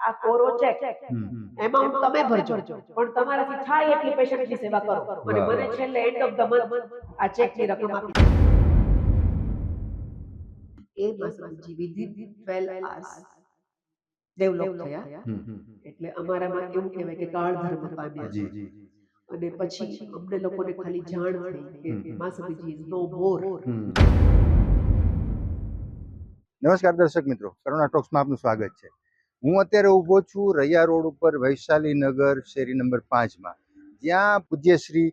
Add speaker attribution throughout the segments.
Speaker 1: આ કોરો check amount તમે ભરજો, પણ તમારાથી થાય એટલી પેશન્ટની સેવા કરો અને મને છેલ્લે એન્ડ ઓફ ધ મંથ આ ચેકની રકમ આપી દો. એ માસજી વિધિન 12 hours ડેવલપ થયા. એટલે અમારામાં એવું કહેવાય કે કાળ ધર્મ પામ્યા છે. અને પછી અમને લોકોને ખાલી જાણ થઈ કે માસજી ઇઝ નો મોર.
Speaker 2: નમસ્કાર દર્શક મિત્રો, કરુણા ટોક્સમાં આપનું સ્વાગત છે. હું અત્યારે ઊભો છું રૈયા રોડ ઉપર વૈશાલી નગર શેરી નંબર 5માં, જ્યાં પૂજ્ય શ્રી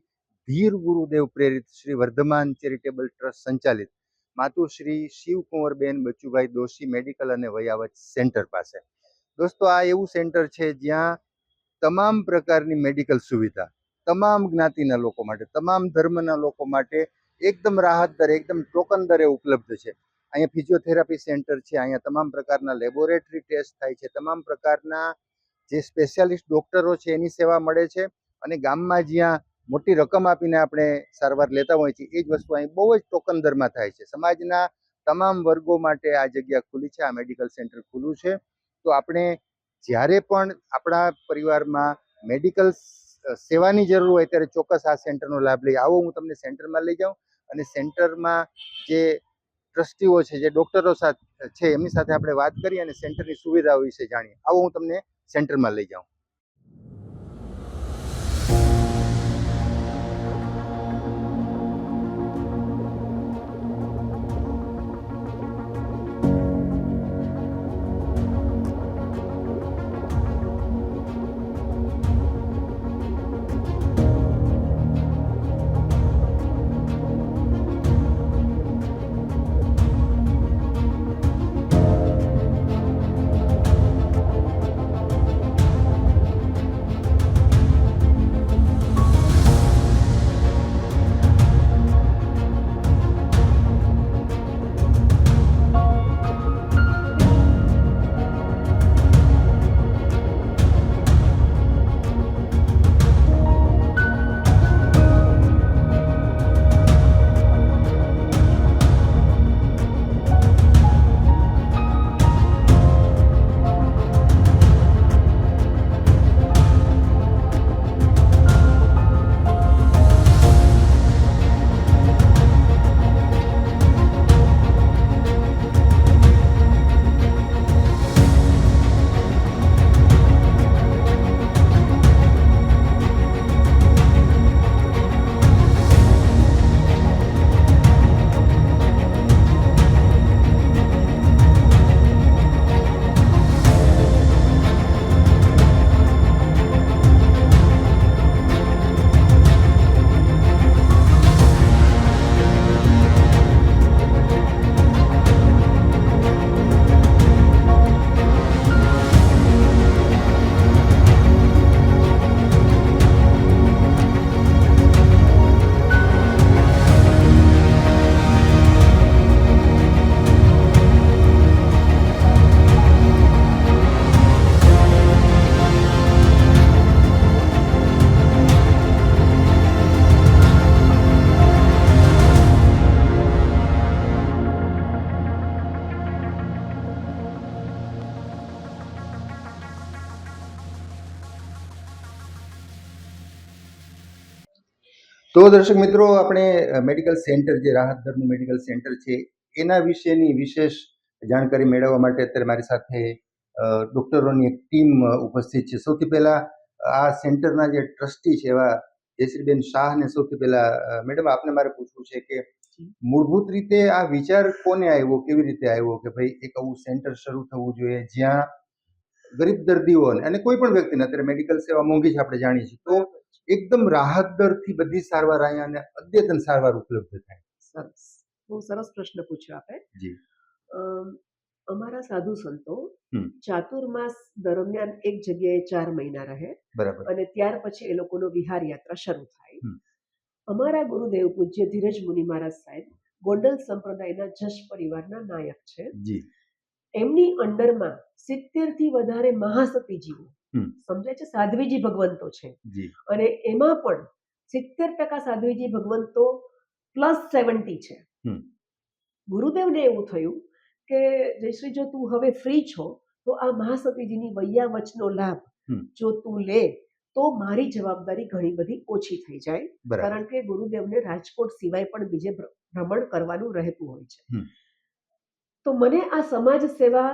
Speaker 2: ધીર ગુરુદેવ પ્રેરિત શ્રી વર્ધમાન ચેરિટેબલ ટ્રસ્ટ સંચાલિત માતુશ્રી શિવકુંવરબેન બચુભાઈ દોશી મેડિકલ અને વયાવત સેન્ટર પાસે. દોસ્તો, આ એવું સેન્ટર છે જ્યાં તમામ પ્રકારની મેડિકલ સુવિધા તમામ જ્ઞાતિના લોકો માટે, તમામ ધર્મના લોકો માટે એકદમ રાહત દરે, એકદમ ટોકન દરે ઉપલબ્ધ છે. અહીંયા ફિઝિયોથેરાપી સેન્ટર છે, અહીંયા તમામ પ્રકારના લેબોરેટરી ટેસ્ટ થાય છે, તમામ પ્રકારના જે સ્પેશિયાલિસ્ટ ડૉક્ટરો છે એની સેવા મળે છે. અને ગામમાં જ્યાં મોટી રકમ આપીને આપણે સારવાર લેતા હોય છે, એ જ વસ્તુ અહીં બહુ જ ટોકન દરમાં થાય છે. સમાજના તમામ વર્ગો માટે આ જગ્યા ખુલી છે, આ મેડિકલ સેન્ટર ખુલ્લું છે. તો આપણે જ્યારે પણ આપણા પરિવારમાં મેડિકલ સેવાની જરૂર હોય ત્યારે ચોક્કસ આ સેન્ટરનો લાભ લઈ આવો. હું તમને સેન્ટરમાં લઈ જાઉં અને સેન્ટરમાં જે ટ્રસ્ટીઓ છે, જે ડૉક્ટરો સાથે છે, એમની સાથે આપણે વાત કરી અને સેન્ટરની સુવિધાઓ વિશે જાણીએ. આવો, હું તમને સેન્ટરમાં લઈ જાઉં. તો દર્શક મિત્રો, આપણે મેડિકલ સેન્ટર, જે રાહત દરનું મેડિકલ સેન્ટર છે, એના વિશેની વિશેષ જાણકારી મેળવવા માટે અત્યારે મારી સાથે ડૉક્ટરોની એક ટીમ ઉપસ્થિત છે. સૌથી પહેલાં આ સેન્ટરના જે ટ્રસ્ટી છે એવા જયશ્રીબેન શાહને સૌથી પહેલાં, મેડમ, આપને મારે પૂછવું છે કે મૂળભૂત રીતે આ વિચાર કોને આવ્યો, કેવી રીતે આવ્યો કે ભાઈ એક આવું સેન્ટર શરૂ થવું જોઈએ જ્યાં ગરીબ દર્દીઓને અને કોઈ પણ વ્યક્તિને, અત્યારે મેડિકલ સેવા મોંઘી છે આપણે જાણીએ છીએ, તો એકદમ રાહત દરથી બધી સારવાર અહીંયા અને અદ્યતન સારવાર ઉપલબ્ધ થાય.
Speaker 1: સરસ, બહુ સરસ પ્રશ્ન પૂછ્યો આપે.
Speaker 2: જી.
Speaker 1: અમારા સાધુ સંતો ચાતુર્માસ દરમિયાન એક જગ્યાએ 4 મહિના રહે,
Speaker 2: બરાબર,
Speaker 1: અને ત્યાર પછી એ લોકોનો વિહાર યાત્રા શરૂ થાય. અમારા ગુરુદેવ પૂજ્ય ધીરજ મુનિ મહારાજ સાહેબ ગોંડલ સંપ્રદાયના જશ પરિવારના નાયક છે.
Speaker 2: જી.
Speaker 1: એમની અંડરમાં 70 થી વધારે મહાસતીજીઓ, સમજાય છે, સાધ્વીજી ભગવંતો છે. અને એમાં પણ 70% સાધ્વીજી ભગવંતો +70 છે. ગુરુદેવને એવું થયું કે જયશ્રી, જો તું હવે ફ્રી છો તો આ મહાસતીજીની વૈયાવચનો લાભ
Speaker 2: હમ.
Speaker 1: જો તું લે તો મારી જવાબદારી ઘણી બધી ઓછી થઈ જાય,
Speaker 2: બરાબર.
Speaker 1: કારણ કે ગુરુદેવને રાજકોટ સિવાય પણ બીજે ભ્રમણ કરવાનું રહેતું હોય છે.
Speaker 2: હમ.
Speaker 1: તો મને આ સમાજ સેવા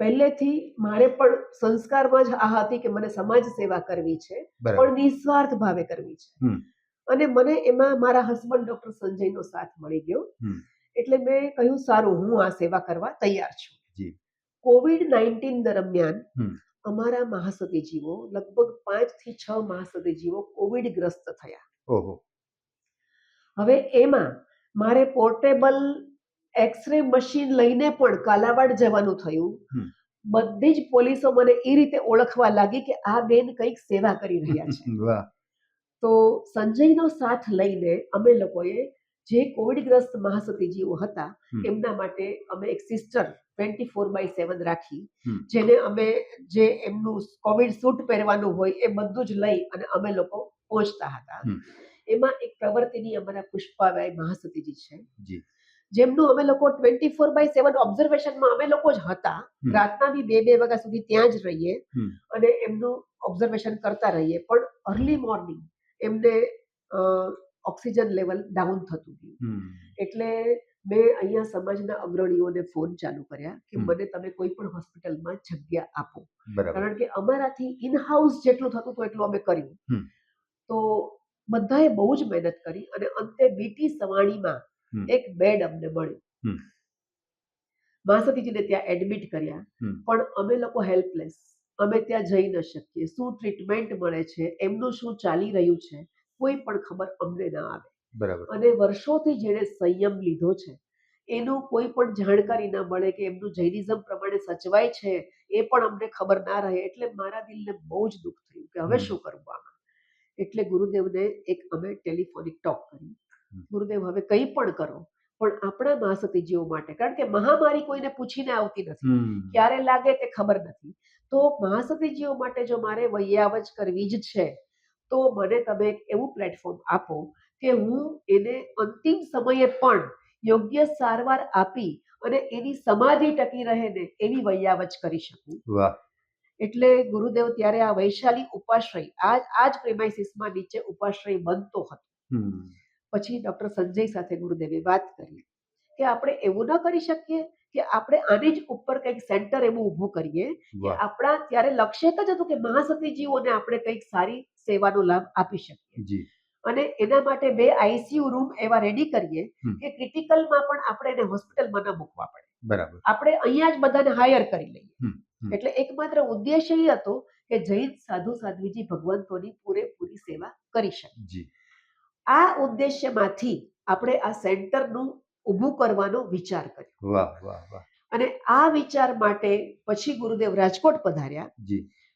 Speaker 1: પહેલેથી મારે પણ સંસ્કારમાં જ આ હતી કે મને સમાજ સેવા કરવી છે,
Speaker 2: બરાબર.
Speaker 1: પણ નિસ્વાર્થ ભાવે કરવી છે.
Speaker 2: હમ.
Speaker 1: અને મને એમાં મારા હસબન્ડ ડોક્ટર સંજયનો સાથ મળી ગયો.
Speaker 2: હમ.
Speaker 1: એટલે મેં કહ્યું સારું, હું આ સેવા કરવા તૈયાર છું.
Speaker 2: જી.
Speaker 1: કોવિડ-19 દરમિયાન
Speaker 2: હમ.
Speaker 1: અમારા મહાસતીજીવો લગભગ 5 થી 6 મહાસતીજીવો કોવિડગ્રસ્ત થયા.
Speaker 2: ઓહો.
Speaker 1: હવે એમાં મારે પોર્ટેબલ એક્સરે મશીન લઈને પણ કાલાવાડ જવાનું થયું.
Speaker 2: હમ.
Speaker 1: બધી જ પોલીસો મને એ રીતે ઓળખવા લાગી કે આ બેન કંઈક સેવા કરી રહ્યા છે.
Speaker 2: વાહ.
Speaker 1: તો સંજયનો સાથ લઈને અમે લોકોએ જે કોવિડગ્રસ્ત મહાસતીજીઓ હતા
Speaker 2: હમ.
Speaker 1: એમના માટે અમે એક સિસ્ટર 24/7 રાખી,
Speaker 2: હમ.
Speaker 1: જેને અમે જે એમનું કોવિડ સૂટ પહેરવાનું હોય એ બધું જ લઈ અને અમે લોકો પહોંચતા હતા.
Speaker 2: હમ.
Speaker 1: એમાં એક પ્રવર્તિની અમારા પુષ્પાબાઈ મહાસતીજી છે,
Speaker 2: જી.
Speaker 1: જેમનું અમે લોકો 24/7 ઓબ્ઝર્વેશનમાં અમે લોકો જ હતા.
Speaker 2: હમ.
Speaker 1: રાતના બી 2 વાગ્યા સુધી ત્યાં જ રહીએ
Speaker 2: હમ.
Speaker 1: અને એમનું ઓબ્ઝર્વેશન કરતા રહીએ, પણ અર્લી મોર્નિંગ એમને ઓક્સિજન લેવલ ડાઉન થતું ગયું.
Speaker 2: હમ.
Speaker 1: એટલે મેં અહીંયા સમાજના અગ્રણીઓને ફોન ચાલુ કર્યા કે
Speaker 2: હમ.
Speaker 1: મને તમે કોઈ પણ હોસ્પિટલમાં જગ્યા આપો,
Speaker 2: બરાબર.
Speaker 1: કારણ કે અમારાથી ઇન હાઉસ જેટલું થતું હતું એટલું અમે કર્યું.
Speaker 2: હમ.
Speaker 1: તો બધાએ બહુ જ મહેનત કરી અને અંતે બીટી સવાણીમાં
Speaker 2: હમ.
Speaker 1: એક બેડ અમને મળ્યું.
Speaker 2: હમ.
Speaker 1: મહાસતીજીને ત્યાં એડમિટ કર્યા,
Speaker 2: હમ.
Speaker 1: પણ અમે લોકો હેલ્પલેસ. અમે ત્યાં જઈ ન શકીએ, શું ટ્રીટમેન્ટ મળે છે, એમનું શું ચાલી રહ્યું છે, કોઈ પણ ખબર અમને ના આવે.
Speaker 2: બરાબર.
Speaker 1: અને વર્ષોથી જેણે સંયમ લીધો છે એનું કોઈ પણ જાણકારી ના મળે કે એમનું જૈનિઝમ પ્રમાણે સચવાય છે એ પણ અમને ખબર ના રહે. એટલે મારા દિલને બહુ જ દુઃખ થયું કે હવે શું કરવું આમાં. એટલે ગુરુદેવને એક અમે ટેલિફોનિક ટોક કરી. ગુરુદેવ, હવે કંઈ પણ કરો, પણ આપણા મહાસતીજીઓ માટે, કારણ કે મહામારી કોઈને પૂછીને આવતી નથી, ક્યારે લાગે તે ખબર નથી. તો મહાસતીજીઓ માટે જો મારે વૈયાવચ કરવી જ છે તો મને તમે એક એવું પ્લેટફોર્મ આપો કે હું એને અંતિમ સમયે પણ યોગ્ય સારવાર આપી અને એની સમાધિ ટકી રહે ને એવી વૈયાવચ કરી શકું.
Speaker 2: વાહ.
Speaker 1: એટલે ગુરુદેવ ત્યારે આ વૈશાલી ઉપાશ્રય આ જ પ્રેમાઇસીસમાં નીચે ઉપાશ્રય બનતો હતો. પછી ડોક્ટર સંજય સાથે ગુરુદેવે વાત કરી કે આપણે એવું ન કરી શકીએ કે આપણે આની જ ઉપર કંઈક સેન્ટર એવું ઊભું કરીએ કે આપણા ત્યારે લક્ષ્ય એક જ હતું કે મહાસતીજીઓને આપણે કંઈક સારી સેવાનો લાભ આપી શકીએ. અને એના માટે 2 આઈસીયુ રૂમ એવા રેડી કરીએ કે ક્રિટિકલમાં પણ આપણે એને હોસ્પિટલમાં ન મૂકવા પડે.
Speaker 2: બરાબર.
Speaker 1: આપણે અહીંયા જ બધાને હાયર કરી લઈએ. એટલે એકમાત્ર ઉદ્દેશ્ય એ હતો કે જૈન સાધુ સાધ્વીજી ભગવંતોની પૂરેપૂરી સેવા કરી શકે. આ ઉદ્દેશ્યમાંથી આપણે આ સેન્ટરનું ઊભું કરવાનો વિચાર કર્યો.
Speaker 2: વાહ વાહ વાહ.
Speaker 1: અને આ વિચાર માટે પછી ગુરુદેવ રાજકોટ પધાર્યા.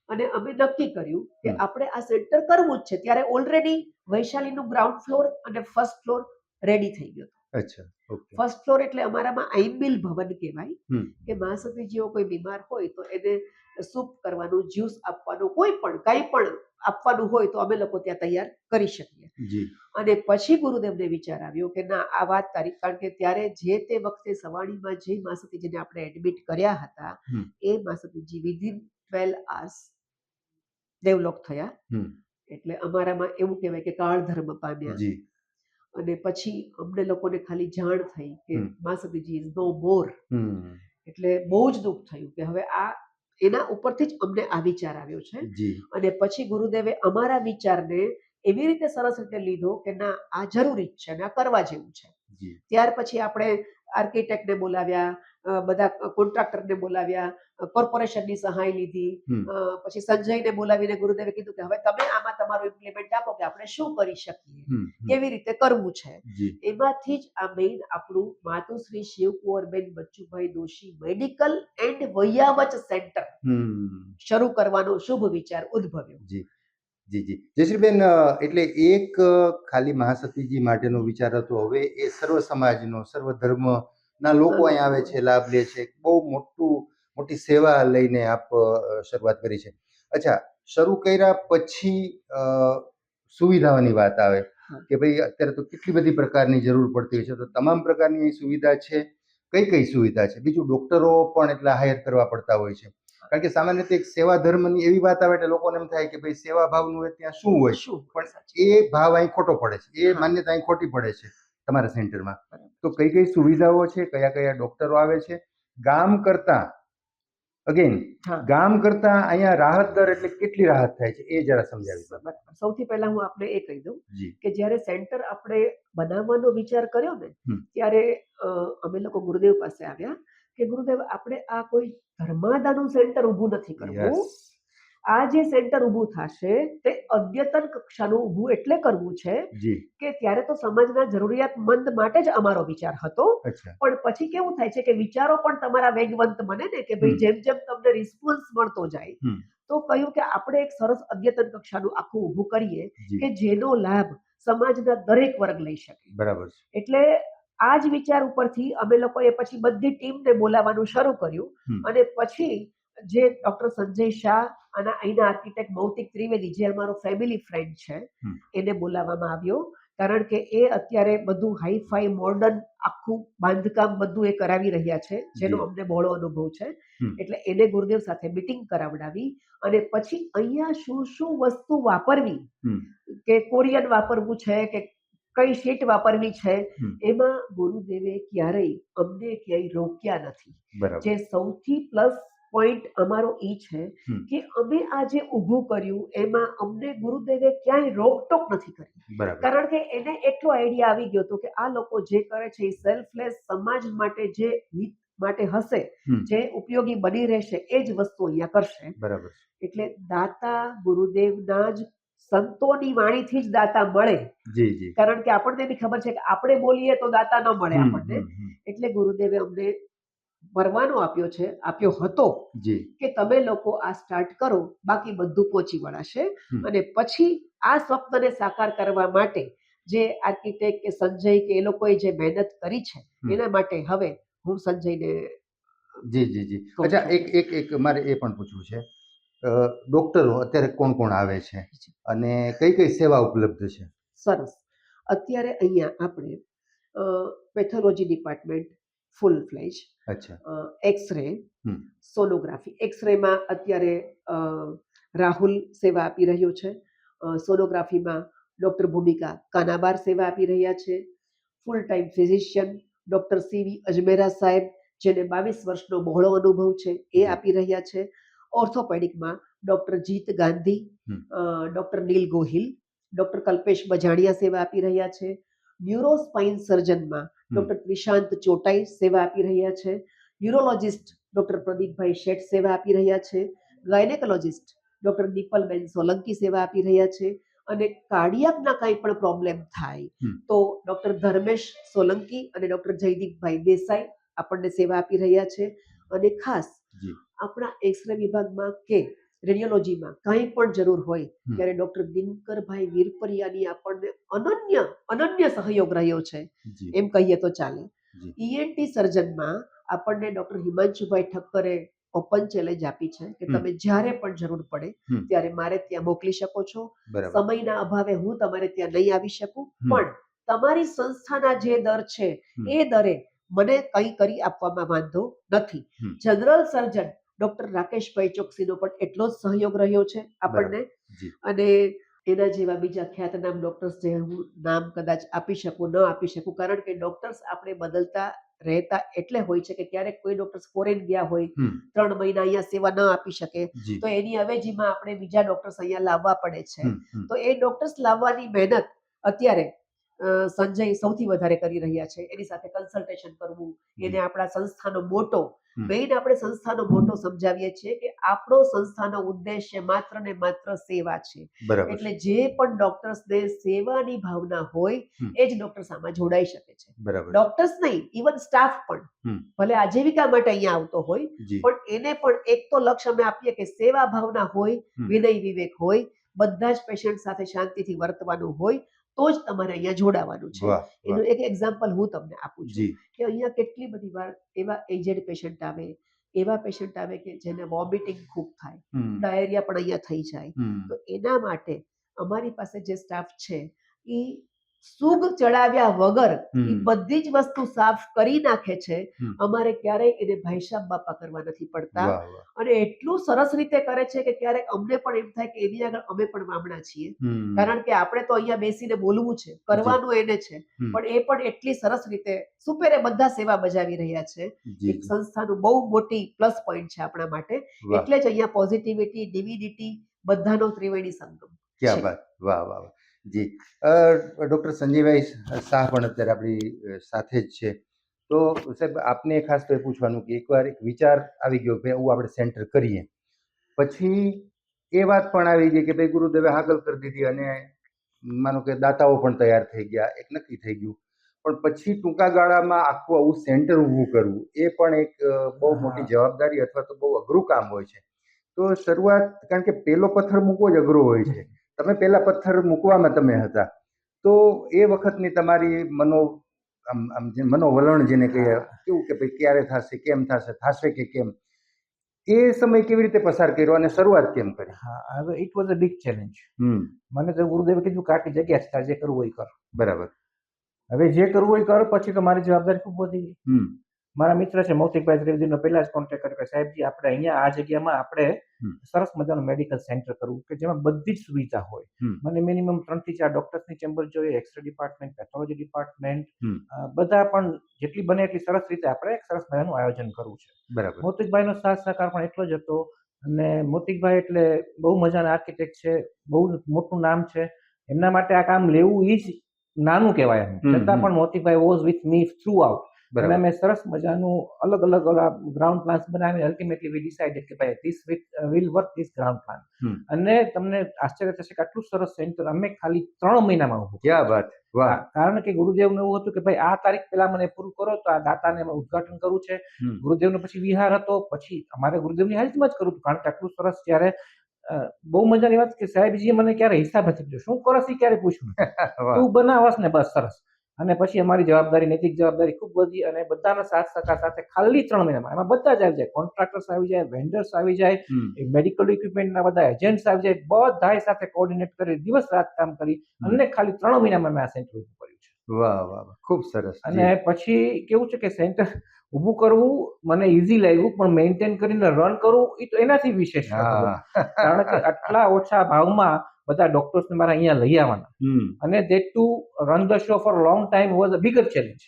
Speaker 1: અને અમે નક્કી કર્યું કે આપણે આ સેન્ટર કરવું જ છે. ત્યારે ઓલરેડી વૈશાલીનું ગ્રાઉન્ડ ફ્લોર અને ફર્સ્ટ ફ્લોર રેડી થઈ ગયો હતો.
Speaker 2: અચ્છા, ઓકે.
Speaker 1: ફર્સ્ટ ફ્લોર એટલે અમારામાં આઈમ્બિલ ભવન કહેવાય કે મહાસતીજીઓ કોઈ બીમાર હોય તો એને સૂપ કરવાનું, જ્યુસ આપવાનું, કોઈ પણ કંઈ પણ આપવાનું હોય તો અમે લોકો ત્યાં તૈયાર કરી શકીએ. અને પછી ગુરુદેવને વિચાર આવ્યો કે ના, આ વાત તારીખ, કારણ કે ત્યારે જે તે વખતે સવાણીમાં જે મહાસતીજીને આપણે એડમિટ કર્યા હતા એ મહાસતીજી વિધિન 12 hours ડેવલપ થયા. એટલે અમારામાં એવું કહેવાય કે કાળ ધર્મ પામ્યા. અને પછી અમને લોકોને ખાલી જાણ થઈ કે મહાસતીજી ઇઝ નો મોર. એટલે બહુ જ દુઃખ થયું કે હવે આ એના ઉપરથી જ અમને આ વિચાર આવ્યો છે. અને પછી ગુરુદેવે અમારા વિચારને એવી રીતે સરસ રીતે લીધો કે ના, આ જરૂરી જ છે અને આ કરવા જેવું છે. ત્યાર પછી આપણે આર્કિટેક્ટને બોલાવ્યા, બધા કોન્ટ્રાક્ટરને બોલાવ્યા, કોર્પોરેશનની સહાય લીધી. પછી સંજયને બોલાવીને ગુરુદેવે કીધું કે હવે તમે આમાં તમારું ઇમ્પ્લિમેન્ટ આપો કે આપણે શું કરી શકીએ, કેવી રીતે કરવું છે. એમાંથી જ આ મેઇન આપણું માતુશ્રી શિવકુંવરબેન Bachchubhai Doshi medical and વૈયાવચ centre શરૂ કરવાનો શુભ વિચાર ઉદ્ભવ્યો.
Speaker 2: જી. જયશ્રીબેન, એટલે એક ખાલી મહાસતીજી માટેનો વિચાર હતો, હવે એ સર્વ સમાજનો, સર્વ ધર્મના લોકો અહીં આવે છે, લાભ લે છે. બહુ મોટી સેવા લઈને આપ શરૂઆત કરી છે. અચ્છા, શરૂ કર્યા પછી સુવિધાઓની વાત આવે કે ભાઈ અત્યારે તો કેટલી બધી પ્રકારની જરૂર પડતી હોય છે, તો તમામ પ્રકારની સુવિધા છે. કઈ સુવિધા છે? બીજું, ડોક્ટરો પણ એટલા હાયર કરવા પડતા હોય છે, કારણ કે સામાન્ય રીતે એક સેવા ધર્મની એવી વાત આવે એટલે લોકોને એમ થાય કે ભાઈ સેવા ભાવનું હોય ત્યાં શું હોય,
Speaker 1: શું
Speaker 2: પણ એ ભાવ અહીં ખોટો પડે છે, એ માન્યતા અહીં ખોટી પડે છે તમારા સેન્ટરમાં. તો કઈ કઈ સુવિધાઓ છે, કયા કયા ડોક્ટરો આવે છે, ગામ કરતા ગામ કરતા અહીંયા રાહત દર એટલે કેટલી રાહત થાય છે એ જરા સમજાવી દો.
Speaker 1: સૌથી પહેલા હું આપને એ કહી દઉં કે જ્યારે સેન્ટર આપણે બનાવવાનો વિચાર કર્યો ને ત્યારે અમે લોકો ગુરુદેવ પાસે આવ્યા કે ગુરુદેવ આપણે આ કોઈ ધર્માદાનું સેન્ટર ઊભું નથી કરવું. આ જે સેન્ટર ઊભું થશે તે અદ્યતન કક્ષાનું ઊભું એટલે કરવું છે કે ત્યારે તો સમાજના જરૂરિયાતમંદ માટે જ અમારો વિચાર હતો. પણ પછી કેવું થાય છે કે વિચારો પણ તમારા વેગવંત બને ને કે ભાઈ જેમ જેમ તમને રિસ્પોન્સ મળતો જાય તો કહ્યું કે આપણે એક સરસ અદ્યતન કક્ષાનું આખું ઊભું કરીએ કે જેનો લાભ સમાજના દરેક વર્ગ લઈ શકે.
Speaker 2: બરાબર.
Speaker 1: એટલે આ જ વિચાર ઉપરથી અમે લોકોએ પછી બધી ટીમને બોલાવવાનું શરૂ કર્યું અને પછી જે ડોક્ટર સંજય શાહ અને અહીંના આર્કિટેક્ટ ભૌતિક ત્રિવેદી જે અમારો ફેમિલી ફ્રેન્ડ છે એને બોલાવવામાં આવ્યો, કારણ કે એ અત્યારે બધું હાઈફાઈ મોડર્ન આખું બાંધકામ બધું એ કરાવી રહ્યા છે જેનો અમને બહોળો અનુભવ છે. એટલે એને ગુરુદેવ સાથે મીટિંગ કરાવડાવી અને પછી અહીંયા શું શું વસ્તુ વાપરવી, કે કોરિયન વાપરવું છે કે કઈ શીટ વાપરવી છે, એમાં ગુરુદેવે ક્યારેય અમને ક્યાંય રોક્યા નથી. જે સૌથી પ્લસ પોઈન્ટ અમારો એ છે કે અમે આ જે ઊભું કર્યું એમાં અમને ગુરુદેવે ક્યાંય રોકટોક નથી કરી, કારણ કે એને એટલો આઈડિયા આવી ગયો હતો કે આ લોકો જે કરે છે એ સેલ્ફલેસ સમાજ માટે જે હિત માટે હશે, જે ઉપયોગી બની રહેશે એ જ વસ્તુ અહીંયા કરશે. બરાબર. એટલે દાતા ગુરુદેવના જ સંતોની વાણીથી જ દાતા મળે. કારણ કે આપણને બી ખબર છે કે આપણે બોલીએ તો દાતા ન મળે આપણને. એટલે ગુરુદેવે અમને પરવાનો આપ્યો હતો કે તમે લોકો આ સ્ટાર્ટ કરો, બાકી બધું પહોંચી વળાશે. અને પછી આ સ્વપ્નને સાકાર કરવા માટે જે આર્કિટેક્ટ કે સંજય કે એ લોકોએ જે મહેનત કરી છે એના માટે હવે હું સંજયને
Speaker 2: અચ્છા, એક મારે એ પણ પૂછવું છે, ડોક્ટરો અત્યારે કોણ કોણ આવે છે અને કઈ કઈ સેવા ઉપલબ્ધ છે?
Speaker 1: સરસ. અત્યારે અહીંયા આપણે પેથોલોજી ડિપાર્ટમેન્ટ ફૂલ ફ્લેજ, એક્સરે, સોનોગ્રાફી. એક્સરેમાં અત્યારે રાહુલ સેવા આપી રહ્યો છે. સોનોગ્રાફીમાં ડોક્ટર ભૂમિકા કાનાબાર સેવા આપી રહ્યા છે. ફૂલ ટાઈમ ફિઝિશિયન ડોક્ટર સીવી અજમેરા સાહેબ જેને 22 વર્ષનો બહોળો અનુભવ છે એ આપી રહ્યા છે. ઓર્થોપેડિકમાં ડોક્ટર જીત ગાંધી, ડોક્ટર નીલ ગોહિલ, ડોક્ટર કલ્પેશ બજાણિયા સેવા આપી રહ્યા છે. ન્યુરોસ્પાઇન સર્જનમાં ડોક્ટર નિશાંત ચોટાઈ સેવા આપી રહ્યા છે. યુરોલોજિસ્ટ ડોક્ટર પ્રદીપભાઈ શેઠ સેવા આપી રહ્યા છે. ગાયનેકોલોજિસ્ટ ડોક્ટર દીપલબેન સોલંકી સેવા આપી રહ્યા છે. અને કાર્ડિયાકના કંઈ પણ પ્રોબ્લેમ થાય તો ડોક્ટર ધર્મેશ સોલંકી અને ડોક્ટર જયદીપભાઈ દેસાઈ આપણને સેવા આપી રહ્યા છે. અને ખાસ આપણા એક્સરે વિભાગમાં કે રેડિયોલોજીમાં કંઈ પણ જરૂર હોય ત્યારે ડોક્ટર દિનકરભાઈ વીરપરિયાની આપણને અનન્ય સહયોગ રહ્યો છે એમ કહીએ તો ચાલે. ઈએનટી સર્જનમાં આપણને ડોક્ટર હિમાંશુભાઈ ઠક્કરે ઓપન ચેલેન્જ આપી છે કે તમે જ્યારે પણ જરૂર પડે ત્યારે મારે ત્યાં મોકલી શકો છો. સમયના અભાવે હું તમારે ત્યાં નહીં આવી શકું, પણ તમારી સંસ્થાના જે દર છે એ દરે મને કંઈ કરી આપવામાં વાંધો નથી. જનરલ સર્જન ડોક્ટર રાકેશભાઈ ચોકસીનો પણ એટલો જ સહયોગ રહ્યો છે આપણને. અને એના જેવા બીજા ખ્યાતનામ ડોક્ટર્સ જે હું નામ કદાચ આપી શકું ન આપી શકું, કારણ કે ડોક્ટર્સ આપણે બદલતા રહેતા એટલે હોય છે કે ક્યારેક કોઈ ડોક્ટર્સ ફોરેન ગયા હોય, 3 મહિના અહીંયા સેવા ન આપી શકે તો એની અવેજીમાં આપણે બીજા ડોક્ટર્સ અહીંયા લાવવા પડે છે. તો એ ડોક્ટર્સ લાવવાની મહેનત અત્યારે સંજય સૌથી વધારે કરી રહ્યા છે. એની સાથે કન્સલ્ટેશન કરવું, એને આપણા સંસ્થાનો મોટો મેઇન આપણે સંસ્થાનો મોટો સમજાવીએ છીએ કે આપણો સંસ્થાનો ઉદ્દેશ્ય માત્ર ને માત્ર સેવા છે. એટલે જે પણ ડોક્ટર્સને સેવાની ભાવના હોય એ જ ડોક્ટર્સ આમાં જોડાઈ શકે છે. ડોક્ટર્સ નહીં, ઇવન સ્ટાફ પણ ભલે આજીવિકા માટે અહીંયા આવતો હોય પણ એને પણ એક તો લક્ષ્ય અમે આપીએ કે સેવા ભાવના હોય, વિનય વિવેક હોય, બધા જ પેશન્ટ સાથે શાંતિથી વર્તવાનું હોય તો જ તમારે અહીંયા જોડાવાનું છે. એનું એક એક્ઝામ્પલ હું તમને આપું છું કે અહીંયા કેટલી બધી વાર એવા એજેડ પેશન્ટ આવે, એવા પેશન્ટ આવે કે જેને વોમિટિંગ ખૂબ થાય, ડાયરિયા પણ અહીંયા થઈ જાય. તો એના માટે અમારી પાસે જે સ્ટાફ છે એ સુગ ચડાવ્યા વગર
Speaker 2: હમ.
Speaker 1: એ બધી જ વસ્તુ સાફ કરી નાખે છે.
Speaker 2: હમ.
Speaker 1: અમારે ક્યારેય એને ભાઈસાબ બાપા કરવા નથી પડતા.
Speaker 2: વાહ વાહ.
Speaker 1: અને એટલું સરસ રીતે કરે છે કે ક્યારેક અમને પણ એમ થાય કે એની આગળ અમે પણ વામણા છીએ.
Speaker 2: હમ.
Speaker 1: કારણ કે આપણે તો અહીંયા બેસીને બોલવું છે, કરવાનું એને છે,
Speaker 2: હમ.
Speaker 1: પણ એ પણ એટલી સરસ રીતે સુપેરે બધા સેવા બજાવી રહ્યા છે.
Speaker 2: જી
Speaker 1: એક
Speaker 2: જી.
Speaker 1: સંસ્થાનું બહુ મોટી પ્લસ પોઈન્ટ છે આપણા માટે.
Speaker 2: વાહ.
Speaker 1: એટલે જ અહીંયા પોઝિટિવિટી, ડિવિનિટી બધાનો ત્રિવેણી સંગમ
Speaker 2: ક્યાં
Speaker 1: છે.
Speaker 2: બાત. વાહ વાહ વાહ. જી ડૉક્ટર સંજયભાઈ શાહ પણ અત્યારે આપણી સાથે જ છે. તો સાહેબ આપને ખાસ તો એ પૂછવાનું કે એકવાર એક વિચાર આવી ગયો કે આવું આપણે સેન્ટર કરીએ, પછી એ વાત પણ આવી ગઈ કે ભાઈ ગુરુદેવે હાકલ કરી દીધી અને માનો કે દાતાઓ પણ તૈયાર થઈ ગયા, એક નક્કી થઈ ગયું. પણ પછી ટૂંકા ગાળામાં આખું આવું સેન્ટર ઊભું કરવું એ પણ એક બહુ મોટી જવાબદારી અથવા તો બહુ અઘરું કામ હોય છે. તો શરૂઆત, કારણ કે પેલો પથ્થર મૂકવો જ અઘરો હોય છે. તમે પેલા પથ્થર મૂકવામાં તમે હતા, તો એ વખતની તમારી આમ જે મનોવલણ જેને કહીએ, કેવું કે ભાઈ ક્યારે થશે, કેમ થશે કે કેમ, એ સમય કેવી રીતે પસાર કર્યો અને શરૂઆત કેમ કરી?
Speaker 3: હા, હવે it was a big challenge.
Speaker 2: Hmm.
Speaker 3: મને તો ગુરુદેવે કીધું કે આટલી જગ્યા છે, તારે જે કરવું હોય એ કર.
Speaker 2: બરાબર.
Speaker 3: હવે જે કરવું હોય એ કર, પછી તો મારી જવાબદારી ખૂબ વધી ગઈ.
Speaker 2: હમ.
Speaker 3: મારા મિત્ર છે મૌતિકભાઈ ત્રિવેદીનો પહેલા જ કોન્ટેક્ટ કર્યો કે સાહેબજી આપણે અહીંયા આ જગ્યામાં આપણે સરસ મજાનું મેડિકલ સેન્ટર કરવું કે જેમાં બધી જ સુવિધા હોય. મને મિનિમમ 3 થી 4 ડોક્ટર્સની ચેમ્બર જોઈએ, એક્સરે ડિપાર્ટમેન્ટ, પેથોલોજી ડિપાર્ટમેન્ટ, બધા પણ જેટલી બને એટલી સરસ રીતે આપણે એક સરસ મજાનું આયોજન કરવું છે.
Speaker 2: બરાબર.
Speaker 3: મૌતિકભાઈનો સાથ સહકાર પણ એટલો જ હતો. અને મૌતિકભાઈ એટલે બહુ મજાના આર્કિટેક્ટ છે, બહુ મોટું નામ છે. એમના માટે આ કામ લેવું એ જ નાનું કહેવાય એમ. છતાં પણ મૌતિકભાઈ was with me throughout. અને અમે સરસ મજાનું અલગ અલગ ગ્રાઉન્ડ પ્લાન્સ બનાવીને અલ્ટિમેટલી વી ડિસાઇડેડ કે ભાઈ this will work this ground plan. અને તમને આશ્ચર્ય થશે કે આટલું સરસ સેન્ટર અમે ખાલી 3 મહિનામાં ઊભું કર્યું.
Speaker 2: ક્યાં વાત. વાહ.
Speaker 3: કારણ કે ગુરુદેવનું એવું હતું કે ભાઈ આ તારીખ પહેલા મને પૂરું કરો, તો આ દાતાને અમે ઉદ્ઘાટન કરવું છે. ગુરુદેવનો પછી વિહાર હતો, પછી અમારે ગુરુદેવની હાજરીમાં જ કરવું હતું. કારણ કે આટલું સરસ ત્યારે બહુ મજાની વાત કે સાહેબજીએ મને ક્યારે હિસાબ નથી દીધો, શું કરસ એ ક્યારે પૂછ્યું, તું બનાવસ ને બસ સરસ. અને પછી અમારી જવાબદારી, નૈતિક જવાબદારી ખૂબ વધી અને બધાના સાથ સહકાર સાથે ખાલી 3 મહિનામાં એમાં બધા જ આવી જાય, કોન્ટ્રાક્ટર્સ આવી જાય, વેન્ડર્સ આવી જાય, મેડિકલ ઇક્વિપમેન્ટના બધા એજન્ટ્સ આવી જાય, બધાય સાથે કોઓર્ડિનેટ કરી દિવસ રાત કામ કરી અને ખાલી 3 મહિનામાં મેં આ સેન્ટર ઊભું કર્યું છે.
Speaker 2: વાહ વાહ વાહ, ખૂબ સરસ.
Speaker 3: અને પછી કેવું છે કે સેન્ટર ઊભું કરવું મને ઈઝી લાગ્યું, પણ મેન્ટેન કરીને રન કરવું એ તો એનાથી વિશેષ હતું. કારણ કે આટલા ઓછા ભાવમાં બધા ડોક્ટર્સને મારા અહીંયા લઈ આવવાના અને that two run the show four long time was a bigger challenge.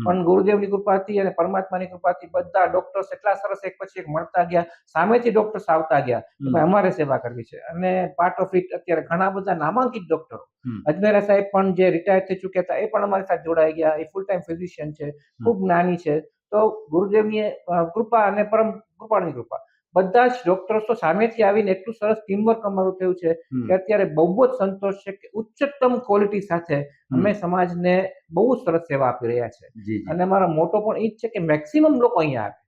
Speaker 3: પણ ગુરુદેવની કૃપાથી અને પરમાત્માની કૃપાથી બધા ડોક્ટર્સ એટલા સરસ એક પછી એક મળતા ગયા, સામેથી ડોક્ટર્સ આવતા ગયા કે અમારે સેવા કરવી છે. અને પાર્ટ ઓફ ઇટ અત્યારે ઘણા બધા નામાંકિત ડોક્ટરો, અજમેરા સાહેબ પણ જે રિટાયર થઈ ચૂક્યા હતા એ પણ અમારી સાથે જોડાઈ ગયા. એ ફૂલ ટાઈમ ફિઝિશિયન છે, ખૂબ જ્ઞાની છે. તો ગુરુદેવની કૃપા અને પરમ કૃપાની કૃપા, બધા જ ડોક્ટર્સ તો સામેથી આવીને એટલું સરસ ટીમવર્ક અમારું થયું છે કે અત્યારે બહુ જ સંતોષ છે કે ઉચ્ચતમ ક્વોલિટી સાથે અમે સમાજને બહુ સરસ સેવા આપી રહ્યા છે. અને અમારો મોટો પણ એ જ છે કે મેક્સિમમ લોકો અહીંયા આવે.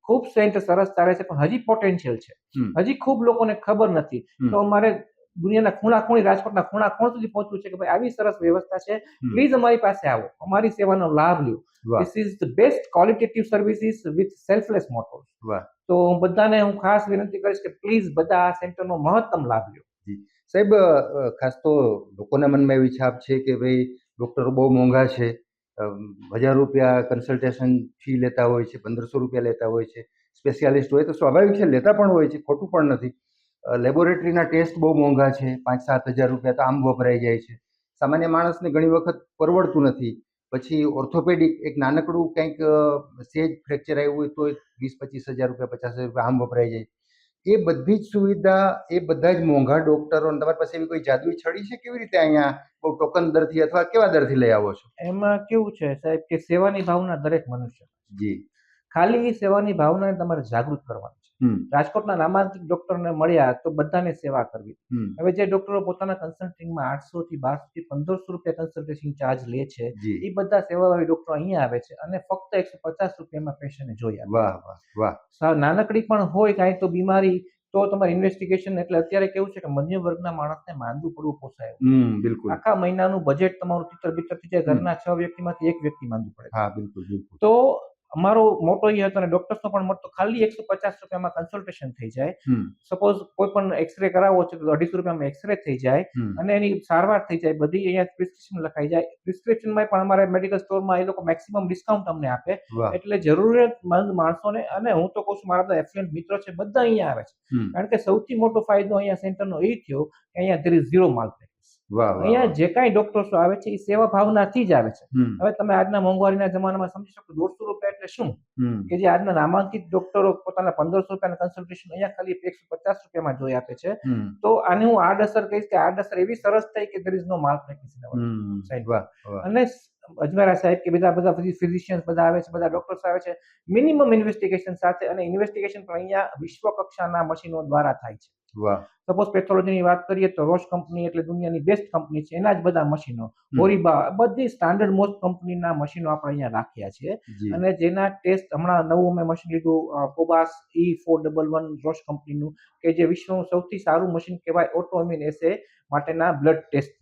Speaker 3: ખૂબ સેન્ટર સરસ ચાલે છે, પણ હજી પોટેન્શિયલ છે, હજી ખૂબ લોકોને ખબર નથી. તો અમારે દુનિયાના ખૂણા ખૂણી, રાજકોટના ખૂણા ખૂણ સુધી પહોંચવું છે કે ભાઈ આવી સરસ વ્યવસ્થા છે, પ્લીઝ અમારી પાસે આવો, અમારી સેવાનો લાભ લ્યો. This is the best qualitative services with selfless મોટો. તો બધાને હું ખાસ વિનંતી કરીશ કે પ્લીઝ બધા આ સેન્ટરનો મહત્તમ લાભ લ્યો.
Speaker 2: સાહેબ ખાસ તો લોકોના મનમાં એવી છાપ છે કે ભાઈ ડોક્ટરો બહુ મોંઘા છે, 1000 રૂપિયા કન્સલ્ટેશન ફી લેતા હોય છે, 1500 રૂપિયા લેતા હોય છે. સ્પેશિયાલિસ્ટ હોય તો સ્વાભાવિક છે, લેતા પણ હોય છે, ખોટું પણ નથી. લેબોરેટરીના ટેસ્ટ બહુ મોંઘા છે, 5-7 હજાર રૂપિયા તો આમ વપરાઈ જાય છે. સામાન્ય માણસને ઘણી વખત પરવડતું નથી. પછી ઓર્થોપેડિક એક નાનકડું કંઈક સેજ ફ્રેક્ચર આવ્યું હોય તો 20-25 હજાર રૂપિયા, 50 હજાર રૂપિયા આમ વપરાઈ જાય. એ બધી જ સુવિધા, એ બધા જ મોંઘા ડોક્ટરો, તમારી પાસે એવી કોઈ જાદુઈ છડી છે? કેવી રીતે અહીંયા બહુ ટોકન દરથી અથવા કેવા દરથી લઈ આવો છો?
Speaker 3: એમાં કેવું છે સાહેબ કે સેવાની ભાવના દરેક મનુષ્ય,
Speaker 2: જી,
Speaker 3: ખાલી સેવાની ભાવનાને તમારે જાગૃત કરવાની છે. રાજકોટના નામાંકિત ડોક્ટરને મળ્યા તો બધાને સેવા કરવી. હવે જે ડોક્ટરો પોતાના કન્સલ્ટિંગમાં 800 થી 1200 થી 1500 રૂપિયા કન્સલ્ટેશન ચાર્જ લે છે, એ બધા સેવાભાવી ડોક્ટરો અહીંયા આવે છે અને ફક્ત 150 રૂપિયામાં પેશન્ટને જોઈ આપે.
Speaker 2: વાહ વાહ વાહ.
Speaker 3: નાનકડી પણ હોય કાંઈ તો બીમારી, તો તમારે ઇન્વેસ્ટિગેશન, એટલે અત્યારે કેવું છે કે મધ્યમ વર્ગના માણસને માંદું પડવું પોસાય.
Speaker 2: બિલકુલ.
Speaker 3: આખા મહિનાનું બજેટ તમારું તિતર બિતર થઈ જાય, ઘરના 6 વ્યક્તિમાંથી 1 વ્યક્તિ માંદું પડે.
Speaker 2: હા, બિલકુલ બિલકુલ.
Speaker 3: તો અમારો મોટો એ હતો અને ડોક્ટર્સનો પણ મોટો ખાલી 150 રૂપિયામાં કન્સલ્ટેશન થઈ જાય. સપોઝ કોઈ પણ એક્સરે કરાવવો છે તો 250 રૂપિયામાં એક્સરે થઈ જાય અને એની સારવાર થઈ જાય. બધી અહીંયા પ્રિસ્ક્રિપ્શન લખાઈ જાય. પ્રિસ્ક્રિપ્શનમાં પણ અમારે મેડિકલ સ્ટોરમાં એ લોકો મેક્સિમમ ડિસ્કાઉન્ટ અમને આપે. એટલે જરૂરિયાતમંદ માણસોને, અને હું તો કહું છું મારા બધા એફ્લુઅન્ટ મિત્રો છે બધા અહીંયા આવે છે, કારણ કે સૌથી મોટો ફાયદો અહીંયા સેન્ટરનો એ થયો કે અહીંયા there is zero malpractice. અહીંયા જે કાંઈ ડોક્ટર્સો આવે છે એ સેવા ભાવનાથી જ આવે છે. હવે તમે આજના મોંઘવારીના જમાનામાં સમજી શકો 150 રૂપિયા એટલે શું, કે જે આજના નામાંકિત ડોક્ટરો પોતાના 1500 રૂપિયાના કન્સલ્ટેશન અહીંયા ખાલી 150 રૂપિયામાં જોઈ આપે છે. તો આને હું આડઅસર કહીશ કે આડઅસર એવી સરસ થઈ કે there is no malpractice in our side. અને અજમેરા સાહેબ કે બધા ફિઝિશિયન્સ બધા આવે છે, બધા ડોક્ટર્સ આવે છે મિનિમમ ઇન્વેસ્ટિગેશન સાથે, અને ઇન્વેસ્ટિગેશન પણ અહીંયા વિશ્વ કક્ષાના મશીનો દ્વારા થાય છે. સપોઝ પેથોલોજીની વાત કરીએ તો રોશ કંપની એટલે દુનિયાની બેસ્ટ કંપની છે, એના જ બધા મશીનો, હોરીબા, બધી સ્ટાન્ડર્ડ મોસ્ટ કંપનીના મશીનો આપણે અહીંયા રાખ્યા છે. અને જેના ટેસ્ટ હમણાં નવું મેં મશીન લીધું કોબાસ E411 રોશ કંપનીનું, કે જે વિશ્વનું સૌથી સારું મશીન કહેવાય ઓટોઇમ્યુન એસે માટેના બ્લડ ટેસ્ટ,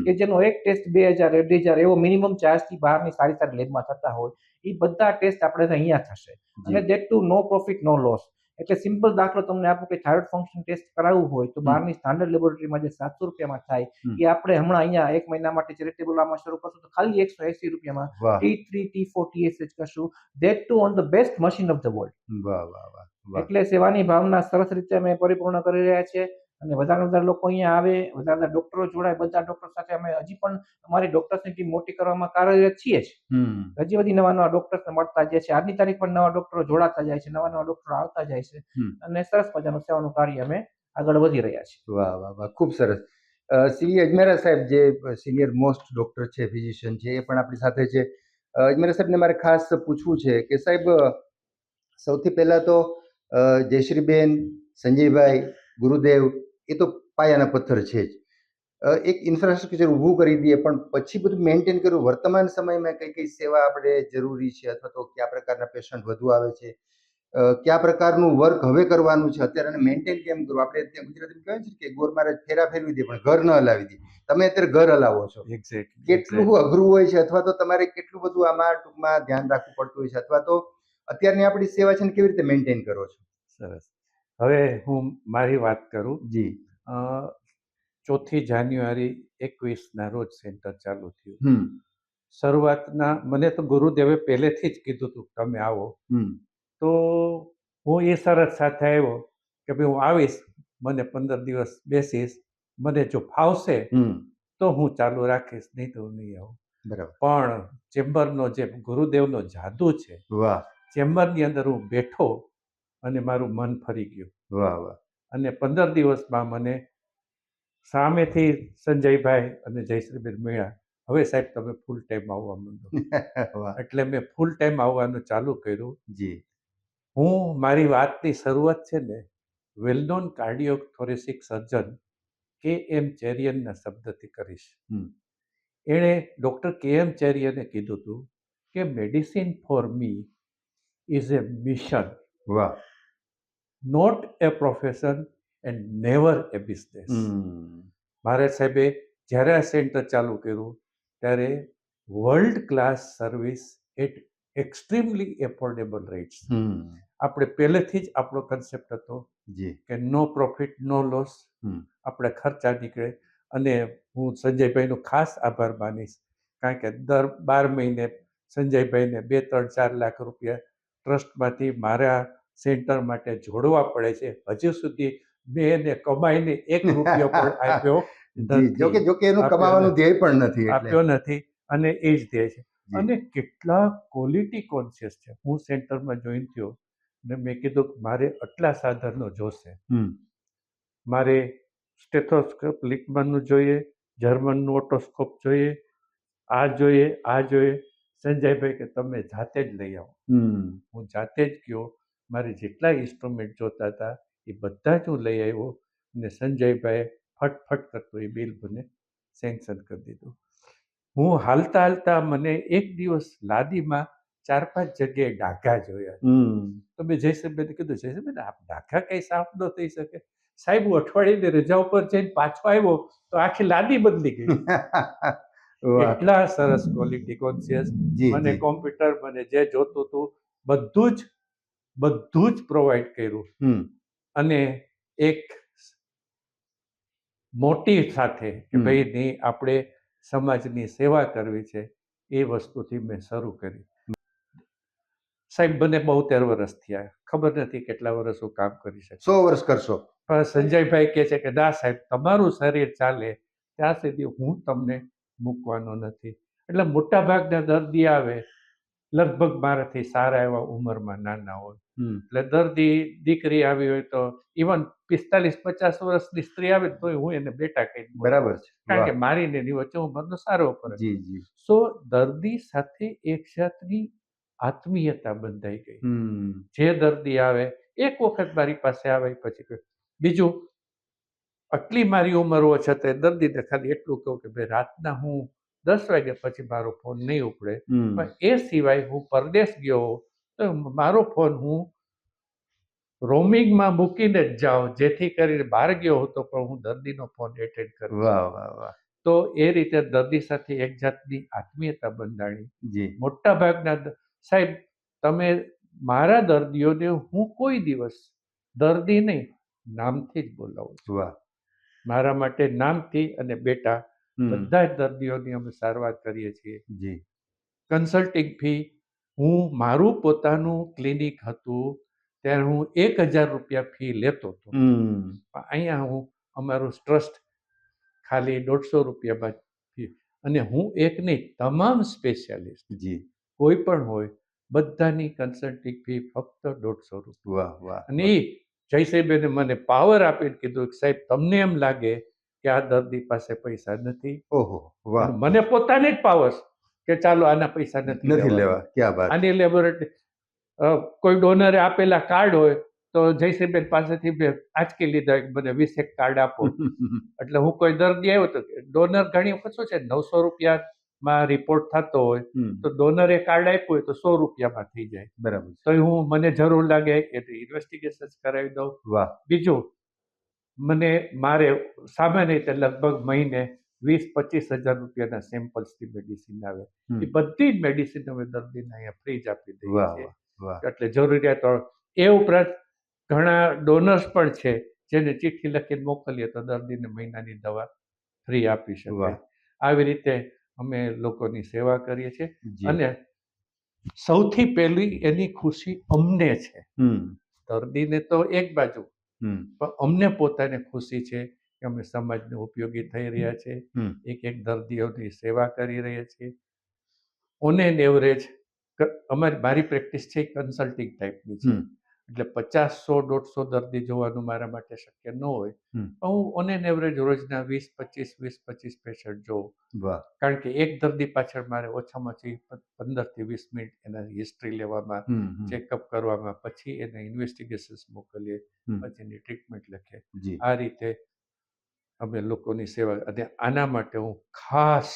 Speaker 3: કે જેનો એક ટેસ્ટ 2000 2,000 એવો મિનિમમ ચાર્જથી બહારની સારી લેબમાં થતા હોય. એ બધા ટેસ્ટ આપણે અહીંયા થશે, અને that too no profit no loss. એટલે સિમ્પલ દાખલો તમને આપું કે થાઇરોઇડ ફંક્શન ટેસ્ટ કરાવવું હોય તો બહારની સ્ટાન્ડર્ડ લેબોરેટરીમાં જે 700 રૂપિયામાં થાય એ આપણે હમણાં અહીંયા 1 મહિના માટે ચેરિટેબલ આમાં શરૂ કરશું તો ખાલી 180 રૂપિયામાં T3 T4 TSH કરશું, that two on the best machine of the world. એટલે સેવાની ભાવના સરસ રીતે અમે પરિપૂર્ણ કરી રહ્યા છીએ, અને વધારે લોકો અહીંયા આવે, વધારે ડોક્ટરો જોડાય. બધા ડોક્ટર સાથે અમે હજી પણ અમારી ડોક્ટર્સની ટીમ મોટી કરવામાં કાર્યરત છીએ જ. હજી બધી નવા ડોક્ટર્સને મળતા જાય છે. આજની તારીખ પર નવા ડોક્ટરો જોડાતા જાય છે, નવા ડોક્ટરો આવતા જાય છે, અને સરસ મજાનું સેવાનું કાર્ય અમે આગળ વધી રહ્યા છીએ.
Speaker 2: વાહ વાહ વાહ, ખૂબ સરસ. શ્રી અજમેરા સાહેબ જે સિનિયર મોસ્ટ ડોક્ટર છે, ફિઝિશિયન છે, એ પણ આપણી સાથે છે. અજમેરા સાહેબને મારે ખાસ પૂછવું છે કે સાહેબ, સૌથી પહેલા તો જયશ્રીબેન, સંજયભાઈ, ગુરુદેવ એ તો પાયાના પથ્થર છે જ. એક ઇન્ફ્રાસ્ટ્રક્ચર ઊભું કરી દઈએ, પણ પછી બધું મેન્ટેન કરવું, વર્તમાન સમયમાં કઈ સેવા આપણે જરૂરી છે, અથવા તો કયા પ્રકારના પેશન્ટ વધુ આવે છે, કયા પ્રકારનું વર્ક હવે કરવાનું છે, અત્યારે એને મેન્ટેન કેમ કરવું. આપણે ત્યાં ગુજરાતીમાં કહેવાય છે કે ગોર મહારાજ ફેરા ફેરવી દે પણ ઘર ન હલાવી દે. તમે અત્યારે ઘર હલાવો છો, કેટલું અઘરું હોય છે, અથવા તો તમારે કેટલું બધું આમાં ટૂંકમાં ધ્યાન રાખવું પડતું હોય છે, અથવા તો અત્યારની આપણી સેવા છે ને કેવી રીતે મેન્ટેન કરો છો?
Speaker 4: સરસ. હવે હું મારી વાત કરું.
Speaker 2: જી.
Speaker 4: 4 જાન્યુઆરી 21 રોજ સેન્ટર ચાલુ થયું. શરૂઆતના મને તો ગુરુદેવે પહેલેથી જ કીધું હતું તમે આવો, તો હું એ શરત સાથે આવ્યો કે ભાઈ હું આવીશ, મને 15 દિવસ બેસીશ, મને જો ફાવશે તો હું ચાલુ રાખીશ, નહીં તો હું નહીં આવું.
Speaker 2: બરાબર.
Speaker 4: પણ ચેમ્બરનો જે ગુરુદેવનો જાદુ છે, ચેમ્બરની અંદર હું બેઠો અને મારું મન ફરી ગયું.
Speaker 2: વાહ વાહ.
Speaker 4: અને 15 દિવસમાં મને સામેથી સંજયભાઈ અને જયશ્રીબેન મળ્યા, હવે સાહેબ તમે ફૂલ ટાઈમ આવવા માંડો. એટલે મેં ફૂલ ટાઈમ આવવાનું ચાલુ કર્યું.
Speaker 2: જી.
Speaker 4: હું મારી વાતની શરૂઆત છે ને વેલ નોન કાર્ડિયોથોરેસિક સર્જન KM ચેરિયનના શબ્દથી કરીશ. એણે ડૉક્ટર KM ચેરિયને કીધું હતું કે medicine for me is a mission,
Speaker 2: વાહ,
Speaker 4: not a profession and never a business. મારે સાહેબે જ્યારે આ સેન્ટર ચાલુ કર્યું ત્યારે world class service at extremely affordable rates. આપણે પહેલેથી જ આપણો કન્સેપ્ટ હતો કે નો પ્રોફિટ નો લોસ, આપણે ખર્ચા નીકળે. અને હું સંજયભાઈનો ખાસ આભાર માનીશ, કારણ કે દર 12 મહિને સંજયભાઈને 2-3-4 લાખ રૂપિયા ટ્રસ્ટમાંથી મારા સેન્ટર માટે જોડવા પડે છે. હજુ સુધી મેં એને કમાઈને 1 રૂપિયો પણ આપ્યો
Speaker 2: જોકે એનું કમાવાનું ધ્યેય પણ નથી,
Speaker 4: આપ્યો નથી, અને એ જ ધ્યેય છે. અને કેટલા ક્વોલિટી કોન્શિયસ છે. હું સેન્ટરમાં જોઈન થયો અને મેં કીધું કે મારે આટલા સાધનો જોશે, મારે સ્ટેથોસ્કોપ લિકમનનું જોઈએ, જર્મનનું ઓટોસ્કોપ જોઈએ, આ જોઈએ, આ જોઈએ. સંજયભાઈ કે તમે જાતે જ લઈ આવો. હું જાતે જ ગયો, મારે જેટલા ઇન્સ્ટ્રુમેન્ટ જોતા હતા એ બધા જ હું લઈ આવ્યો, અને સંજયભાઈએ ફટફટ કરતો એ બિલ મને સેન્કશન કરી દીધું. હું હાલતા હાલતા મને એક દિવસ લાદીમાં 4-5 જગ્યાએ ડાઘા જોયા. તો મેં જયશ્રીબેન કીધું, જયશ્રીબેન આ ડાઘા કઈ સાફ ન થઈ શકે. સાહેબ હું અઠવાડિયે રજા ઉપર જઈને પાછો આવ્યો તો આખી લાદી બદલી ગઈ. એટલા સરસ ક્વોલિટી કોન્શિયસ. મને કોમ્પ્યુટર, મને જે જોતું હતું બધું જ પ્રોવાઈડ કર્યું અને એક મોટી સાથે કે ભાઈ નહીં આપણે સમાજની સેવા કરવી છે એ વસ્તુથી મેં શરૂ કરી. સાહેબ મને 72 વર્ષ થયા, ખબર નથી કેટલા વર્ષ હું કામ કરી શકીશ.
Speaker 2: 100 વર્ષ કરશો.
Speaker 4: પણ સંજયભાઈ કહે છે કે ના સાહેબ, તમારું શરીર ચાલે ત્યાં સુધી હું તમને મૂકવાનો નથી. એટલે મોટા ભાગના દર્દી આવે લગભગ મારાથી સારા એવા ઉંમરમાં નાના હોય, એટલે દર્દી દીકરી આવી હોય તો ઇવન 45-50 વર્ષની સ્ત્રી આવે તો હું એને બેટા કહી દઉં.
Speaker 2: બરાબર છે.
Speaker 4: કારણ કે મારી ને એની વચ્ચે ઉંમરનો સારો ફરક.
Speaker 2: જી જી.
Speaker 4: સો દર્દી સાથે એક જાતની આત્મીયતા બંધાઈ ગઈ. જે દર્દી આવે એક વખત મારી પાસે આવે પછી બીજું, આટલી મારી ઉંમર હોવા છતાં દર્દીને ખાલી એટલું કહું કે ભાઈ રાતના હું 10 વાગ્યા પછી મારો ફોન નહીં ઉપડે, પણ એ સિવાય હું પરદેશ ગયો તો મારો ફોન હું રોમિંગમાં મૂકીને જ જાઉં, જેથી કરીને બહાર ગયો હતો પણ હું દર્દીનો ફોન એટેન્ડ કરું.
Speaker 2: વાહ વાહ વાહ.
Speaker 4: તો એ રીતે દર્દી સાથે એક જાતની આત્મીયતા બંધાણી.
Speaker 2: જી.
Speaker 4: મોટા ભાગના સાહેબ, તમે મારા દર્દીઓને હું કોઈ દિવસ દર્દી નહીં નામથી જ બોલાવું છું.
Speaker 2: વાહ.
Speaker 4: મારા માટે નામથી અને બેટા બધા જ દર્દીઓની અમે સારવાર કરીએ છીએ.
Speaker 2: જી.
Speaker 4: કન્સલ્ટિંગ ફી, હું મારું પોતાનું ક્લિનિક હતું ત્યારે હું 1000 રૂપિયા ફી લેતો હતો, પણ અહીંયા હું અમારું ટ્રસ્ટ ખાલી 150 રૂપિયામાં ફી, અને હું એક નહીં તમામ સ્પેશિયાલિસ્ટ
Speaker 2: જી
Speaker 4: કોઈ પણ હોય બધાની કન્સલ્ટિંગ ફી ફક્ત 150 રૂપિયા.
Speaker 2: વાહ વાહ.
Speaker 4: અને એ જયશ્રીબેને મને પાવર આપીને કીધું કે સાહેબ તમને એમ લાગે કે આ દર્દી પાસે પૈસા નથી,
Speaker 2: ઓહો વાહ.
Speaker 4: મને પોતાને જ પાવર કે ચાલો આના પૈસા
Speaker 2: નથી લેવા. ક્યાં વાત.
Speaker 4: આની લેબોરેટરી કોઈ ડોનરે આપેલા કાર્ડ હોય તો જયશ્રીબેન પાસેથી આંચકી લીધા કે મને 20 કાર્ડ આપો. એટલે હું કોઈ દર્દી આવ્યો તો ડોનર ઘણી વખત શું છે 900 રૂપિયામાં રિપોર્ટ થતો હોય તો ડોનરે કાર્ડ આપ્યું હોય તો 100 રૂપિયામાં થઈ જાય.
Speaker 2: બરાબર.
Speaker 4: તો હું મને જરૂર લાગે એટલે ઇન્વેસ્ટિગેશન કરાવી દઉં.
Speaker 2: વાહ.
Speaker 4: બીજું, મારે સામાન્ય રીતે લગભગ મહિને 20-25 હજાર રૂપિયાના સેમ્પલ્સથી મેડિસિન આવે. એ બધી જ મેડિસિન અમે દર્દીને અહીંયા ફ્રી જ આપી દઈએ છીએ. એટલે જરૂરિયાત. એ ઉપરાંત ઘણા ડોનર્સ પણ છે જેને ચિઠ્ઠી લખીને મોકલીએ તો દર્દીને મહિનાની દવા ફ્રી આપી શકાય. આવી રીતે અમે લોકોની સેવા કરીએ છીએ. અને સૌથી પહેલી એની ખુશી અમને છે. દર્દીને તો એક બાજુ, પણ અમને પોતાને ખુશી છે કે અમે સમાજને ઉપયોગી થઈ રહ્યા છે. એક દર્દીઓની સેવા કરી રહ્યા છીએ. ઓન એન એવરેજ મારી પ્રેક્ટિસ છે કન્સલ્ટિંગ ટાઈપની છે, એટલે 50-100-150 દર્દી જોવાનું મારા માટે શક્ય ન હોય, પણ હું ઓન એન એવરેજ રોજના 20-25 પેશન્ટ જોઉં. કારણ કે એક દર્દી પાછળ મારે ઓછામાં ઓછી 15-20 મિનિટ એના હિસ્ટ્રી લેવામાં, ચેકઅપ કરવામાં, પછી એને ઇન્વેસ્ટિગેશન્સ મોકલીએ, પછી એની ટ્રીટમેન્ટ લખીએ. આ રીતે અમે લોકોની સેવા. અને આના માટે હું ખાસ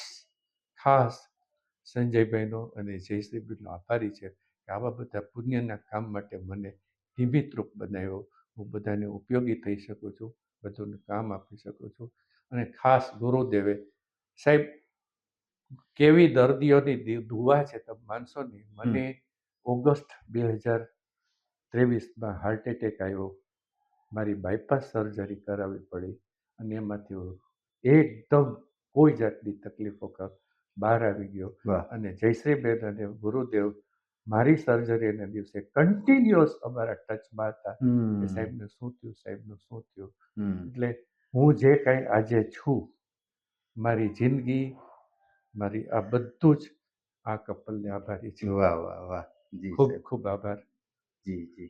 Speaker 4: સંજયભાઈનો અને જયશ્રીભાઈનો આભારી છે કે આવા બધા પુણ્યના કામ માટે મને નિમિત્તરૂપ બનાવ્યો. હું બધાને ઉપયોગી થઈ શકું છું, બધાને કામ આપી શકું છું. અને ખાસ ગુરુદેવે સાહેબ કેવી દર્દીઓની દુઆ છે તમે માનશો નહીં. મને ઓગસ્ટ 2023માં હાર્ટ એટેક આવ્યો, મારી બાયપાસ સર્જરી કરાવવી પડી, અને એમાંથી એકદમ કોઈ જાતની તકલીફ વગર બહાર આવી ગયો. અને જયશ્રીબેન અને ગુરુદેવ મારી સર્જરીના દિવસે કન્ટિન્યુઅસ અમારા ટચમાં હતા કે સાહેબને શું થયું, સાહેબનું શું થયું. એટલે હું જે કંઈ આજે છું, મારી જિંદગી, મારી આ બધું જ આ કપલને આભારી છે.
Speaker 2: વાહ વાહ વાહ. જી
Speaker 4: ખૂબ ખૂબ આભાર.
Speaker 2: જી જી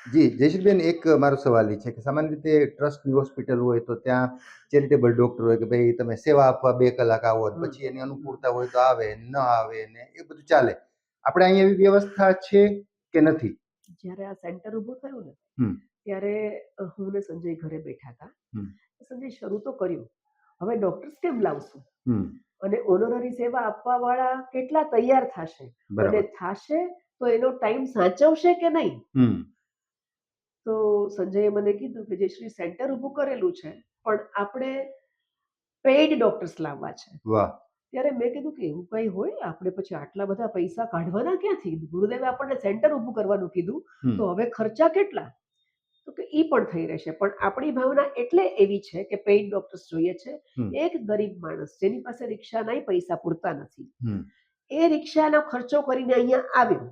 Speaker 2: જી. જયશ્રીબેન, એક મારો સવાલ એ છે કે સામાન્ય રીતે ટ્રસ્ટની હોસ્પિટલ હોય તો ત્યાં ચેરિટેબલ ડોક્ટર હોય કે ભાઈ તમે સેવા આપવા 2 કલાક આવો, પછી એની અનુકૂળતા હોય તો આવે, ન આવે ને એ બધું ચાલે. આપણે અહીંયા એવી વ્યવસ્થા છે કે નથી?
Speaker 1: જ્યારે આ સેન્ટર ઊભું થયું ને ત્યારે હું ને સંજય ઘરે બેઠા હતા. સંજય શરૂ તો કર્યું, હવે ડોક્ટર્સ કેમ લાવશું, અને ઓનરરી સેવા આપવા વાળા કેટલા તૈયાર થશે, અને થશે તો એનો ટાઈમ સાચવશે કે નહીં. તો સંજયે મને કીધું કે જે શ્રી સેન્ટર ઊભું કરેલું છે, પણ આપણે પેઇડ ડોક્ટર્સ લાવવા છે. ત્યારે મેં કીધું કે એવું કઈ હોય, આપણે પછી આટલા બધા પૈસા કાઢવાના ક્યાંથી? ગુરુદેવે આપણને સેન્ટર ઊભું કરવાનું કીધું, તો હવે ખર્ચા કેટલા? તો કે ઈ પણ થઈ રહેશે, પણ આપણી ભાવના એટલે એવી છે કે પેઇડ ડોક્ટર્સ જોઈએ છે. એક ગરીબ માણસ જેની પાસે રિક્ષાના પૈસા પૂરતા નથી, એ રિક્ષાનો ખર્ચો કરીને અહીંયા આવ્યો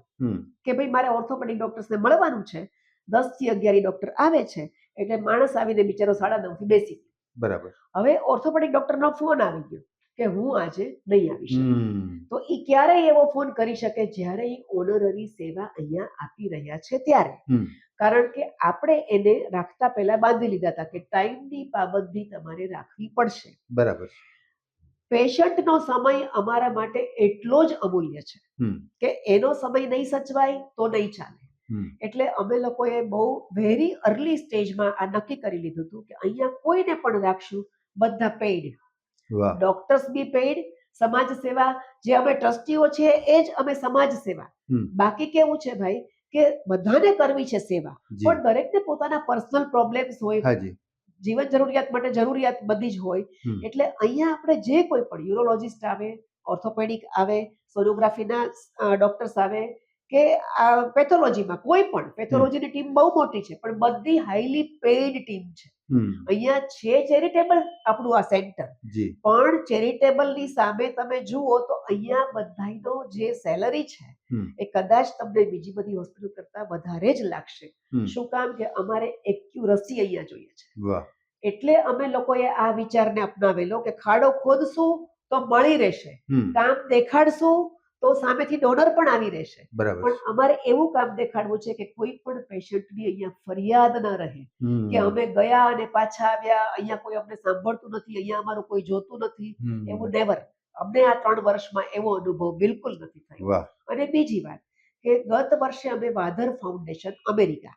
Speaker 1: કે ભાઈ મારે ઓર્થોપેડિક ડોક્ટર્સને મળવાનું છે, 10 થી 11 ડોક્ટર આવે છે, એટલે માણસ આવીને બિચારો 9:30 થી બેસી ગયો.
Speaker 2: બરાબર.
Speaker 1: હવે ઓર્થોપેડિક ડોક્ટરનો ફોન આવી ગયો કે હું આજે નહીં આવી શકું. તો ઈ ક્યારેય એવો ફોન કરી શકે જ્યારે ઈ ઓનરરી સેવા અહીંયા આપી રહ્યા છે ત્યારે. કારણ કે આપણે એને રાખતા પહેલા બાંધી લીધા હતા કે ટાઈમની પાબંદી તમારે રાખવી પડશે.
Speaker 2: બરાબર.
Speaker 1: પેશન્ટનો સમય અમારા માટે એટલો જ અમૂલ્ય છે કે એનો સમય નહીં સચવાય તો નહીં ચાલે. એટલે અમે લોકોએ બહુ વેરી અર્લી સ્ટેજમાં આ નક્કી કરી લીધું હતું કે અહીંયા કોઈને પણ રાખશું, બધા પેઇડ, ડોક્ટર્સ બી પેઇડ, સમાજ સેવા જે અમે ટ્રસ્ટીઓ છે એ જ અમે સમાજ સેવા. બાકી કેવું છે ભાઈ કે બધાને કરવી છે સેવા, પણ દરેકને પોતાના પર્સનલ પ્રોબ્લેમ્સ હોય, જીવન જરૂરિયાત માટે જરૂરિયાત બધી જ હોય. એટલે અહીંયા આપણે જે કોઈ પણ યુરોલોજિસ્ટ આવે, ઓર્થોપેડિક આવે, સોનોગ્રાફીના ડોક્ટર્સ આવે કે પેથોલોજીમાં કોઈ પણ, પેથોલોજીની ટીમ બહુ મોટી છે પણ બધી હાઈલી પેઇડ ટીમ છે. અહીંયા છે ચેરિટેબલ આપણું આ સેન્ટર, પણ ચેરિટેબલની સામે તમે જુઓ તો અહીંયા બધાનો જે સેલરી છે એ કદાચ તમને બીજી બધી હોસ્પિટલ કરતા વધારે જ લાગશે. શું કામ કે અમારે એક્યુરસી અહીંયા જોઈએ છે. એટલે અમે લોકોએ આ વિચારને અપનાવેલો કે ખાડો ખોદશું તો મળી રહેશે, કામ દેખાડશું તો સામેથી ડોનર પણ આવી રહેશે. પણ અમારે એવું કામ દેખાડવું છે કે કોઈ પણ પેશન્ટની અહીંયા ફરિયાદ ન રહે કે અમે ગયા અને પાછા આવ્યા, અહીંયા કોઈ અમને સાંભળતું નથી, અહીંયા અમારું કોઈ જોતું નથી. એવું નેવર. અમને આ 3 વર્ષમાં એવો અનુભવ બિલકુલ નથી થયો. અને બીજી વાત કે ગત વર્ષે અમે વાધર ફાઉન્ડેશન અમેરિકા,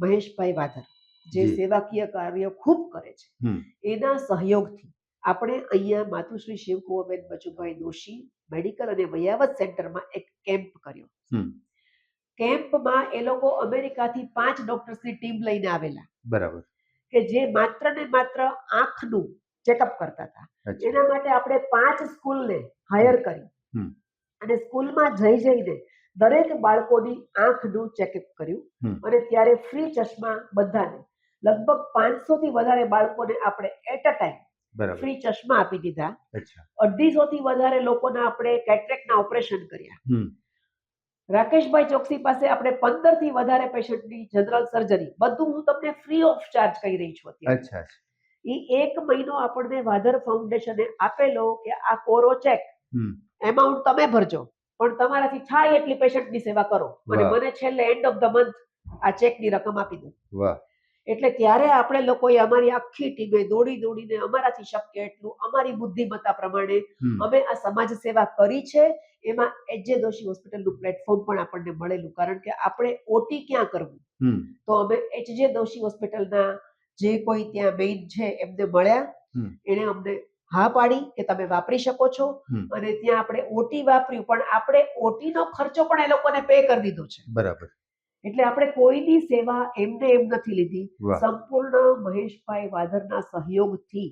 Speaker 1: મહેશભાઈ વાધર જે સેવાકીય કાર્ય ખૂબ કરે છે, એના સહયોગથી આપણે અહીંયા માતુશ્રી શિવકુંવરબેન બચુભાઈ દોશી મેડિકલ અને વયાવત સેન્ટરમાં એક કેમ્પ કર્યો. કેમ્પમાં એ લોકો અમેરિકાથી 5 ડોક્ટર્સની ટીમ લઈને આવેલા. બરાબર. કે જે માત્ર ને માત્ર આંખનું ચેકઅપ કરતા હતા. એના માટે આપણે 5 સ્કૂલને હાયર કરી અને સ્કૂલમાં જઈને દરેક બાળકોની આંખનું ચેકઅપ કર્યું અને ત્યારે ફ્રી ચશ્મા બધાને, લગભગ 500 થી વધારે બાળકોને આપણે એટ અ ટાઈમ ફ્રી ચશ્મા આપી દીધા. 250 થી વધારે લોકોના આપણે કેટરેક્ટના ઓપરેશન કર્યા. રાકેશભાઈ ચોકસી પાસે આપણે 15 થી વધારે પેશન્ટની જનરલ સર્જરી, બધું હું તમને ફ્રી ઓફ ચાર્જ કહી રહી છું અત્યારે. ઈ 1 મહિનો આપણને વાધર ફાઉન્ડેશને આપેલો કે આ કોરો ચેક, એમાઉન્ટ તમે ભરજો પણ તમારાથી થાય એટલી પેશન્ટની સેવા કરો અને મને છેલ્લે એન્ડ ઓફ ધ મંથ આ ચેકની રકમ આપી દો. એટલે ત્યારે આપણે લોકોએ અમારી આખી ટીમે દોડીને અમારાથી શક્ય એટલું અમારી બુદ્ધિમત્તા પ્રમાણે અમે આ સમાજ સેવા કરી છે. એમાં એચ.જે. દોશી હોસ્પિટલનું પ્લેટફોર્મ પણ આપણને મળેલું, કારણ કે આપણે ઓટી ક્યાં કરવું તો અમે એચ.જે. દોશી હોસ્પિટલના જે કોઈ ત્યાં મેઇન છે એમને મળ્યા, એને અમને હા પાડી કે તમે વાપરી શકો છો અને ત્યાં આપણે ઓટી વાપર્યું, પણ આપણે ઓટીનો ખર્ચો પણ એ લોકોને પે કરી દીધો છે. બરાબર. એટલે આપણે કોઈની સેવા એમને એમ નથી લીધી. સંપૂર્ણ મહેશભાઈ વાધરના સહયોગથી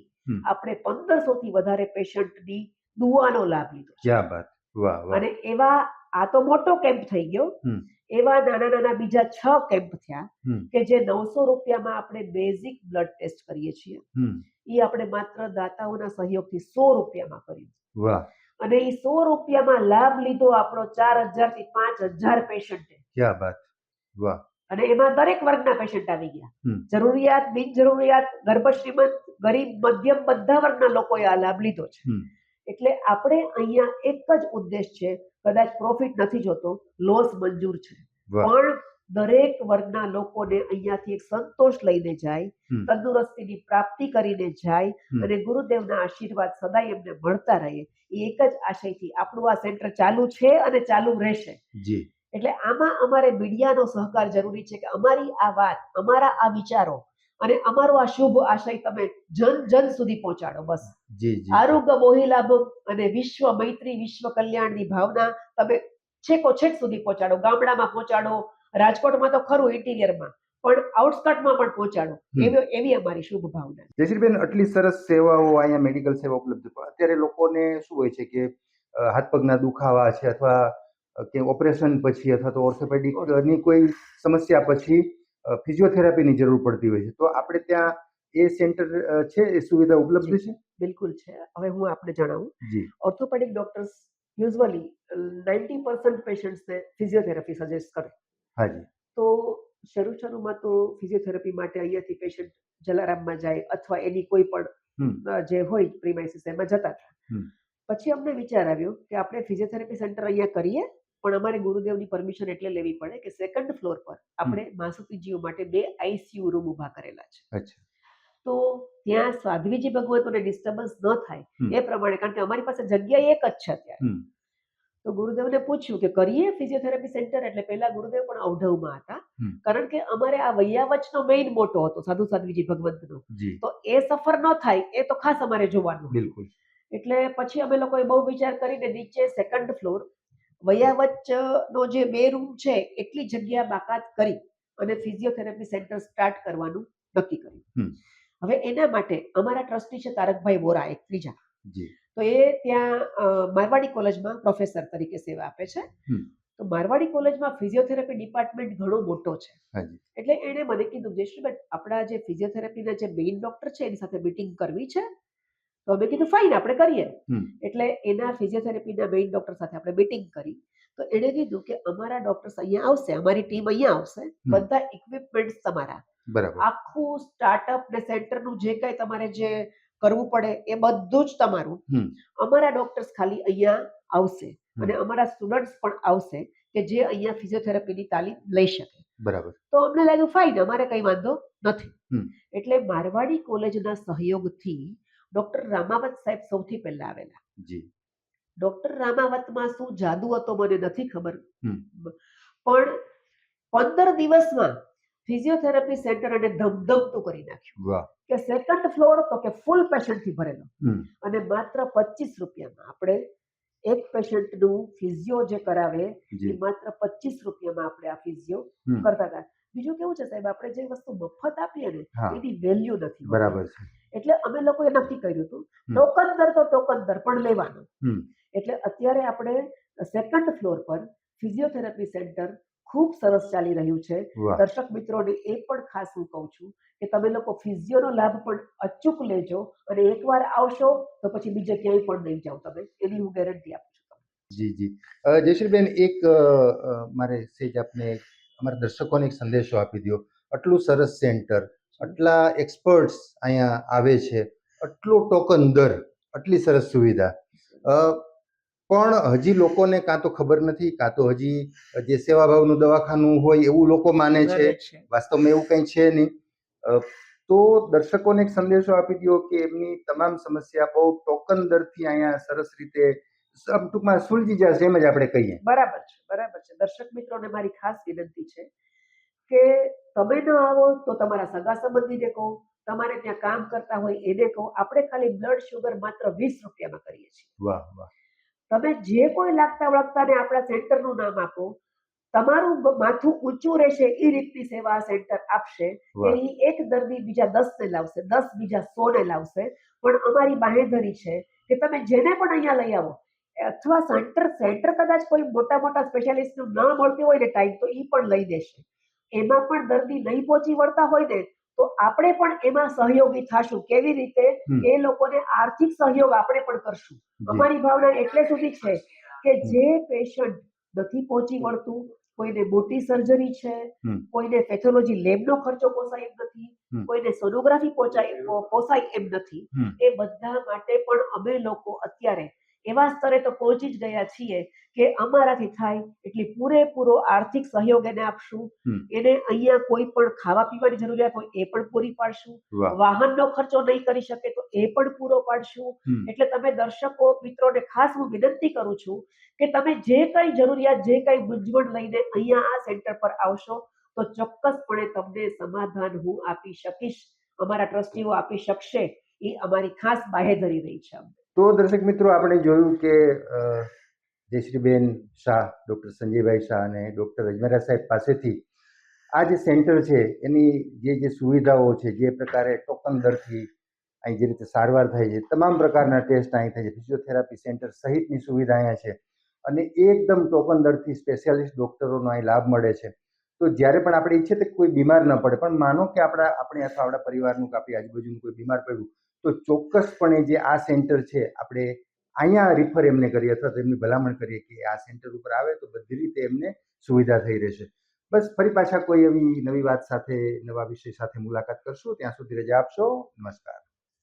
Speaker 1: આપણે 1500 થી વધારે પેશન્ટની દુઆનો લાભ લીધો. ક્યાં વાત. અને એવા આ તો મોટો કેમ્પ થઈ ગયો, એવા નાના બીજા 6 કેમ્પ થયા કે જે 900 રૂપિયામાં આપણે બેઝિક બ્લડ ટેસ્ટ કરીએ છીએ, એ આપણે માત્ર દાતાઓના સહયોગથી 100 રૂપિયામાં કર્યું. અને એ 100 રૂપિયામાં લાભ લીધો આપણો 4000 થી 5000 પેશન્ટે. ક્યાં વાત. અને એમાં દરેક વર્ગના પેશન્ટ આવી ગયા, જરૂરિયાત, બિનજરૂરિયાત, ગર્ભશ્રીમંત, ગરીબ, મધ્યમ, બધા વર્ગના લોકોએ આ લાભ લીધો છે. એટલે આપણે અહીંયા એક જ ઉદ્દેશ છે, કદાચ પ્રોફિટ નથી જોતો, લોસ મંજૂર છે, પણ દરેક વર્ગના લોકોને અહીંયાથી એક સંતોષ લઈને જાય, તંદુરસ્તીની પ્રાપ્તિ કરીને જાય અને ગુરુદેવના આશીર્વાદ સદાય એમને મળતા રહે, એ એક જ આશયથી આપણું આ સેન્ટર ચાલુ છે અને ચાલુ રહેશે. એટલે આમાં અમારે મીડિયાનો સહકાર જરૂરી છે કે અમારી આ વાત, અમારા આ વિચારો અને અમારો આ શુભ આશય તમે જન સુધી પહોંચાડો. બસ આરોગ્ય મોહિલાભ અને વિશ્વ મૈત્રી, વિશ્વ કલ્યાણની ભાવના તમે છેકો છેક સુધી પહોંચાડો, ગામડામાં પહોંચાડો. રાજકોટમાં તો ખરું ઇન્ટિરિયરમાં, પણ આઉટસ્કર્ટમાં પણ પહોંચાડો, એવી અમારી શુભ ભાવના છે.
Speaker 2: જયશ્રીબેન, આટલી સરસ સેવાઓ અહીંયા મેડિકલ સેવા ઉપલબ્ધ છે. અત્યારે લોકોને શું હોય છે કે હાથ પગના દુખાવા છે અથવા કે ઓપરેશન પછી અથવા તો ઓર્થોપેડિકની કોઈ સમસ્યા પછી ફિઝિયોથેરાપીની જરૂર પડતી હોય છે, તો આપણે ત્યાં એ સેન્ટર છે, એ સુવિધા ઉપલબ્ધ છે?
Speaker 1: બિલકુલ છે. હવે હું આપને જણાવું,
Speaker 2: જી.
Speaker 1: ઓર્થોપેડિક ડોક્ટર્સ યુઝ્યુઅલી 90% પેશન્ટ્સને ફિઝિયોથેરાપી સજેસ્ટ કરે.
Speaker 2: હાજી.
Speaker 1: તો શરૂમાં તો ફિઝિયોથેરાપી માટે અહીંયાથી પેશન્ટ જલારામમાં જાય અથવા એની કોઈ પણ જે હોય પ્રીમાઇસીસ એમાં જતા હતા. પછી અમને વિચાર આવ્યો કે આપણે ફિઝિયોથેરાપી સેન્ટર અહીંયા કરીએ, પણ અમારે ગુરુદેવની પરમિશન એટલે લેવી પડે કે સેકન્ડ ફ્લોર પર આપણે માસુતીજીઓ માટે 2 ICU રૂમ ઊભા કરેલા છે.
Speaker 2: અચ્છા.
Speaker 1: તો ત્યાં સાધ્વીજી ભગવતોને ડિસ્ટર્બન્સ ન થાય એ પ્રમાણે, કારણ કે અમારી પાસે જગ્યા એક જ છે અત્યારે, તો ગુરુદેવને પૂછ્યું કે કરીએ ફિઝિયોથેરાપી સેન્ટર. એટલે પહેલા ગુરુદેવ પણ અવઢવમાં હતા, કારણ કે અમારે આ વૈયાવચનો મેઇન મોટો હતો સાધુ સાધ્વીજી ભગવંતનો, તો એ સફર ન થાય એ તો ખાસ અમારે જોવાનું.
Speaker 2: બિલકુલ.
Speaker 1: એટલે પછી અમે લોકોએ બહુ વિચાર કરીને નીચે સેકન્ડ ફ્લોર વૈયાવચનો જે 2 રૂમ છે એટલી જગ્યા બાકાત કરી અને ફિઝિયોથેરાપી સેન્ટર સ્ટાર્ટ કરવાનું નક્કી કર્યું. હવે એના માટે અમારા ટ્રસ્ટી છે તારકભાઈ વોરા, એક ત્રીજા. તો એ ત્યાં મારવાડી કોલેજમાં પ્રોફેસર તરીકે સેવા આપે છે. તો મારવાડી કોલેજમાં ફિઝિયોથેરાપી ડિપાર્ટમેન્ટ ઘણો મોટો છે. એટલે એણે મને કીધું, જયશ્રીબેન, આપણા જે ફિઝિયોથેરાપીના જે મેઇન ડોક્ટર છે એની સાથે મીટિંગ કરવી છે. તો અમે કીધું ફાઇન, આપણે કરીએ. એટલે એના ફિઝિયોથેરાપીના મેઇન ડોક્ટર સાથે આપણે મીટિંગ કરી. તો એણે કીધું કે અમારા ડોક્ટર્સ અહીંયા આવશે, અમારી ટીમ અહીંયા આવશે, બધા ઇક્વિપમેન્ટ્સ તમારા, આખું સ્ટાર્ટઅપ ને સેન્ટરનું જે કઈ તમારે જે કરવું પડે એ બધું જ તમારું, અમારા ડોક્ટર્સ ખાલી અહીંયા આવશે અને અમારા સ્ટુડન્ટ્સ પણ આવશે કે જે અહીંયા ફિઝિયોથેરાપીની તાલીમ લઈ શકે.
Speaker 2: બરાબર.
Speaker 1: તો અમને લાગ્યું ફાઇન, અમારે કઈ વાંધો નથી. એટલે મારવાડી કોલેજના સહયોગથી ડોક્ટર રામાવત સાહેબ સૌથી પહેલા આવેલા. ડોક્ટર રામાવતમાં શું જાદુ હતો મને નથી ખબર, પણ 15 દિવસમાં ફિઝિયોથેરાપી સેન્ટર અને ધમધમતું કરી નાખ્યું. કે સેકન્ડ ફ્લોર તો કે ફૂલ પેશન્ટથી ભરેલો, અને માત્ર 25 રૂપિયામાં આપણે એક પેશન્ટનું ફિઝિયો જે કરાવે એ માત્ર 25 રૂપિયામાં આપણે આ ફિઝિયો કરતા હતા. બીજું કેવું છે સાહેબ, આપણે જે વસ્તુ મફત આપીએ ને એની વેલ્યુ નથી.
Speaker 2: બરાબર છે.
Speaker 1: એટલે અમે લોકોએ નક્કી કર્યું હતું ટોકન દર તો ટોકન દર પણ લેવાનો. એટલે અત્યારે આપણે સેકન્ડ ફ્લોર પર ફિઝિયોથેરાપી સેન્ટર ખૂબ સરસ ચાલી રહ્યું છે. દર્શક મિત્રોને એ પણ ખાસ હું કહું છું કે તમે લોકો ફિઝિયોનો લાભ પણ અચૂક લેજો, અને એકવાર આવશો તો પછી બીજે ક્યાંય પણ નહીં જાઓ તમે, એની હું ગેરંટી આપું છું.
Speaker 2: જી. જયશ્રીબેન, એક મારે સેજ આપને અમારા દર્શકોને એક સંદેશો આપી દો. આટલું સરસ સેન્ટર, આટલા એક્સપર્ટ્સ અહીંયા આવે છે, આટલો ટોકન દર, આટલી સરસ સુવિધા, પણ હજી લોકોને કાં તો ખબર નથી, કાં તો હજી જે સેવાભાવનું દવાખાનું હોય એવું લોકો માને છે. વાસ્તવમાં એવું કંઈ છે નહીં. તો દર્શકોને એક સંદેશો આપી દો કે એમની તમામ સમસ્યા બહુ ટોકન દરથી અહીંયા સરસ રીતે ટૂંકમાં સુલજી જશે, એમ જ આપણે કહીએ.
Speaker 1: બરાબર છે. દર્શક મિત્રોને મારી ખાસ વિનંતી છે કે તમે ન આવો તો તમારા સગા સંબંધીને કહો, તમારે ત્યાં કામ કરતા હોય એને કહો. આપણે ખાલી બ્લડ શુગર માત્ર 20 રૂપિયામાં કરીએ છીએ.
Speaker 2: વાહ.
Speaker 1: તમે જે કોઈ લાગતા વળગતાને આપણા સેન્ટરનું નામ આપો, તમારું માથું ઊંચું રહેશે એ રીતની સેવા સેન્ટર આપશે. એ એક દર્દી બીજા 10 ને લાવશે, 10 બીજા 100 ને લાવશે. પણ અમારી બાંહેધરી છે કે તમે જેને પણ અહીંયા લઈ આવો, અથવા સેન્ટર કદાચ કોઈ મોટા સ્પેશિયાલિસ્ટનું ન મળતી હોય ને ટાઈમ, તો એ પણ લઈ દેશે. એમાં પણ દર્દી નહીં પહોંચી વળતા હોય ને તો આપણે પણ એમાં સહયોગી થાશું. કેવી રીતે? એ લોકોને આર્થિક સહયોગ આપણે પણ કરશું. અમારી ભાવના એટલે સુધી છે કે જે પેશન્ટ નથી પહોંચી વળતું, કોઈને મોટી સર્જરી છે, કોઈને પેથોલોજી લેબનો ખર્ચો પોસાય એમ નથી, કોઈને સોનોગ્રાફી પોસાય એમ નથી, એ બધા માટે પણ અમે લોકો અત્યારે એવા સ્તરે તો પહોંચી જ ગયા છીએ કે અમારાથી થાય એટલી પૂરેપૂરો આર્થિક સહયોગ એને આપશું. એને અહીંયા કોઈ પણ ખાવા પીવાની જરૂરિયાત હોય એ પણ પૂરી પાડશું. વાહનનો ખર્ચો નહીં કરી શકે તો એ પણ પૂરો પાડશું. એટલે તમે દર્શકો મિત્રોને ખાસ હું વિનંતી કરું છું કે તમે જે કઈ જરૂરિયાત, જે કઈ મૂંઝવણ લઈને અહીંયા આ સેન્ટર પર આવશો તો ચોક્કસપણે તમને સમાધાન હું આપી શકીશ, અમારા ટ્રસ્ટીઓ આપી શકશે. એ અમારી ખાસ બાહેધરી રહી છે.
Speaker 2: તો દર્શક મિત્રો, આપણે જોયું કે જયશ્રીબેન શાહ, ડૉક્ટર સંજયભાઈ શાહ અને ડૉક્ટર અજમેરા સાહેબ પાસેથી આ જે સેન્ટર છે એની જે સુવિધાઓ છે, જે પ્રકારે ટોકન દરથી અહીં જે રીતે સારવાર થાય છે, તમામ પ્રકારના ટેસ્ટ અહીં થાય છે, ફિઝિયોથેરાપી સેન્ટર સહિતની સુવિધા અહીંયા છે અને એકદમ ટોકન દરથી સ્પેશિયાલિસ્ટ ડૉક્ટરોનો અહીં લાભ મળે છે. તો જ્યારે પણ આપણે ઈચ્છીએ તો કોઈ બીમાર ન પડે, પણ માનો કે આપણે અથવા આપણા પરિવારનું કે આપણી આજુબાજુનું કોઈ બીમાર પડ્યું તો ચોક્કસપણે જે આ સેન્ટર છે આપણે અહીંયા રિફર એમને કરીએ અથવા તો એમની ભલામણ કરીએ કે આ સેન્ટર ઉપર આવે તો બધી રીતે એમને સુવિધા થઈ રહેશે. બસ ફરી પાછા કોઈ એવી નવી વાત સાથે, નવા વિષય સાથે મુલાકાત કરશું. ત્યાં સુધી રજા આપશો. નમસ્કાર.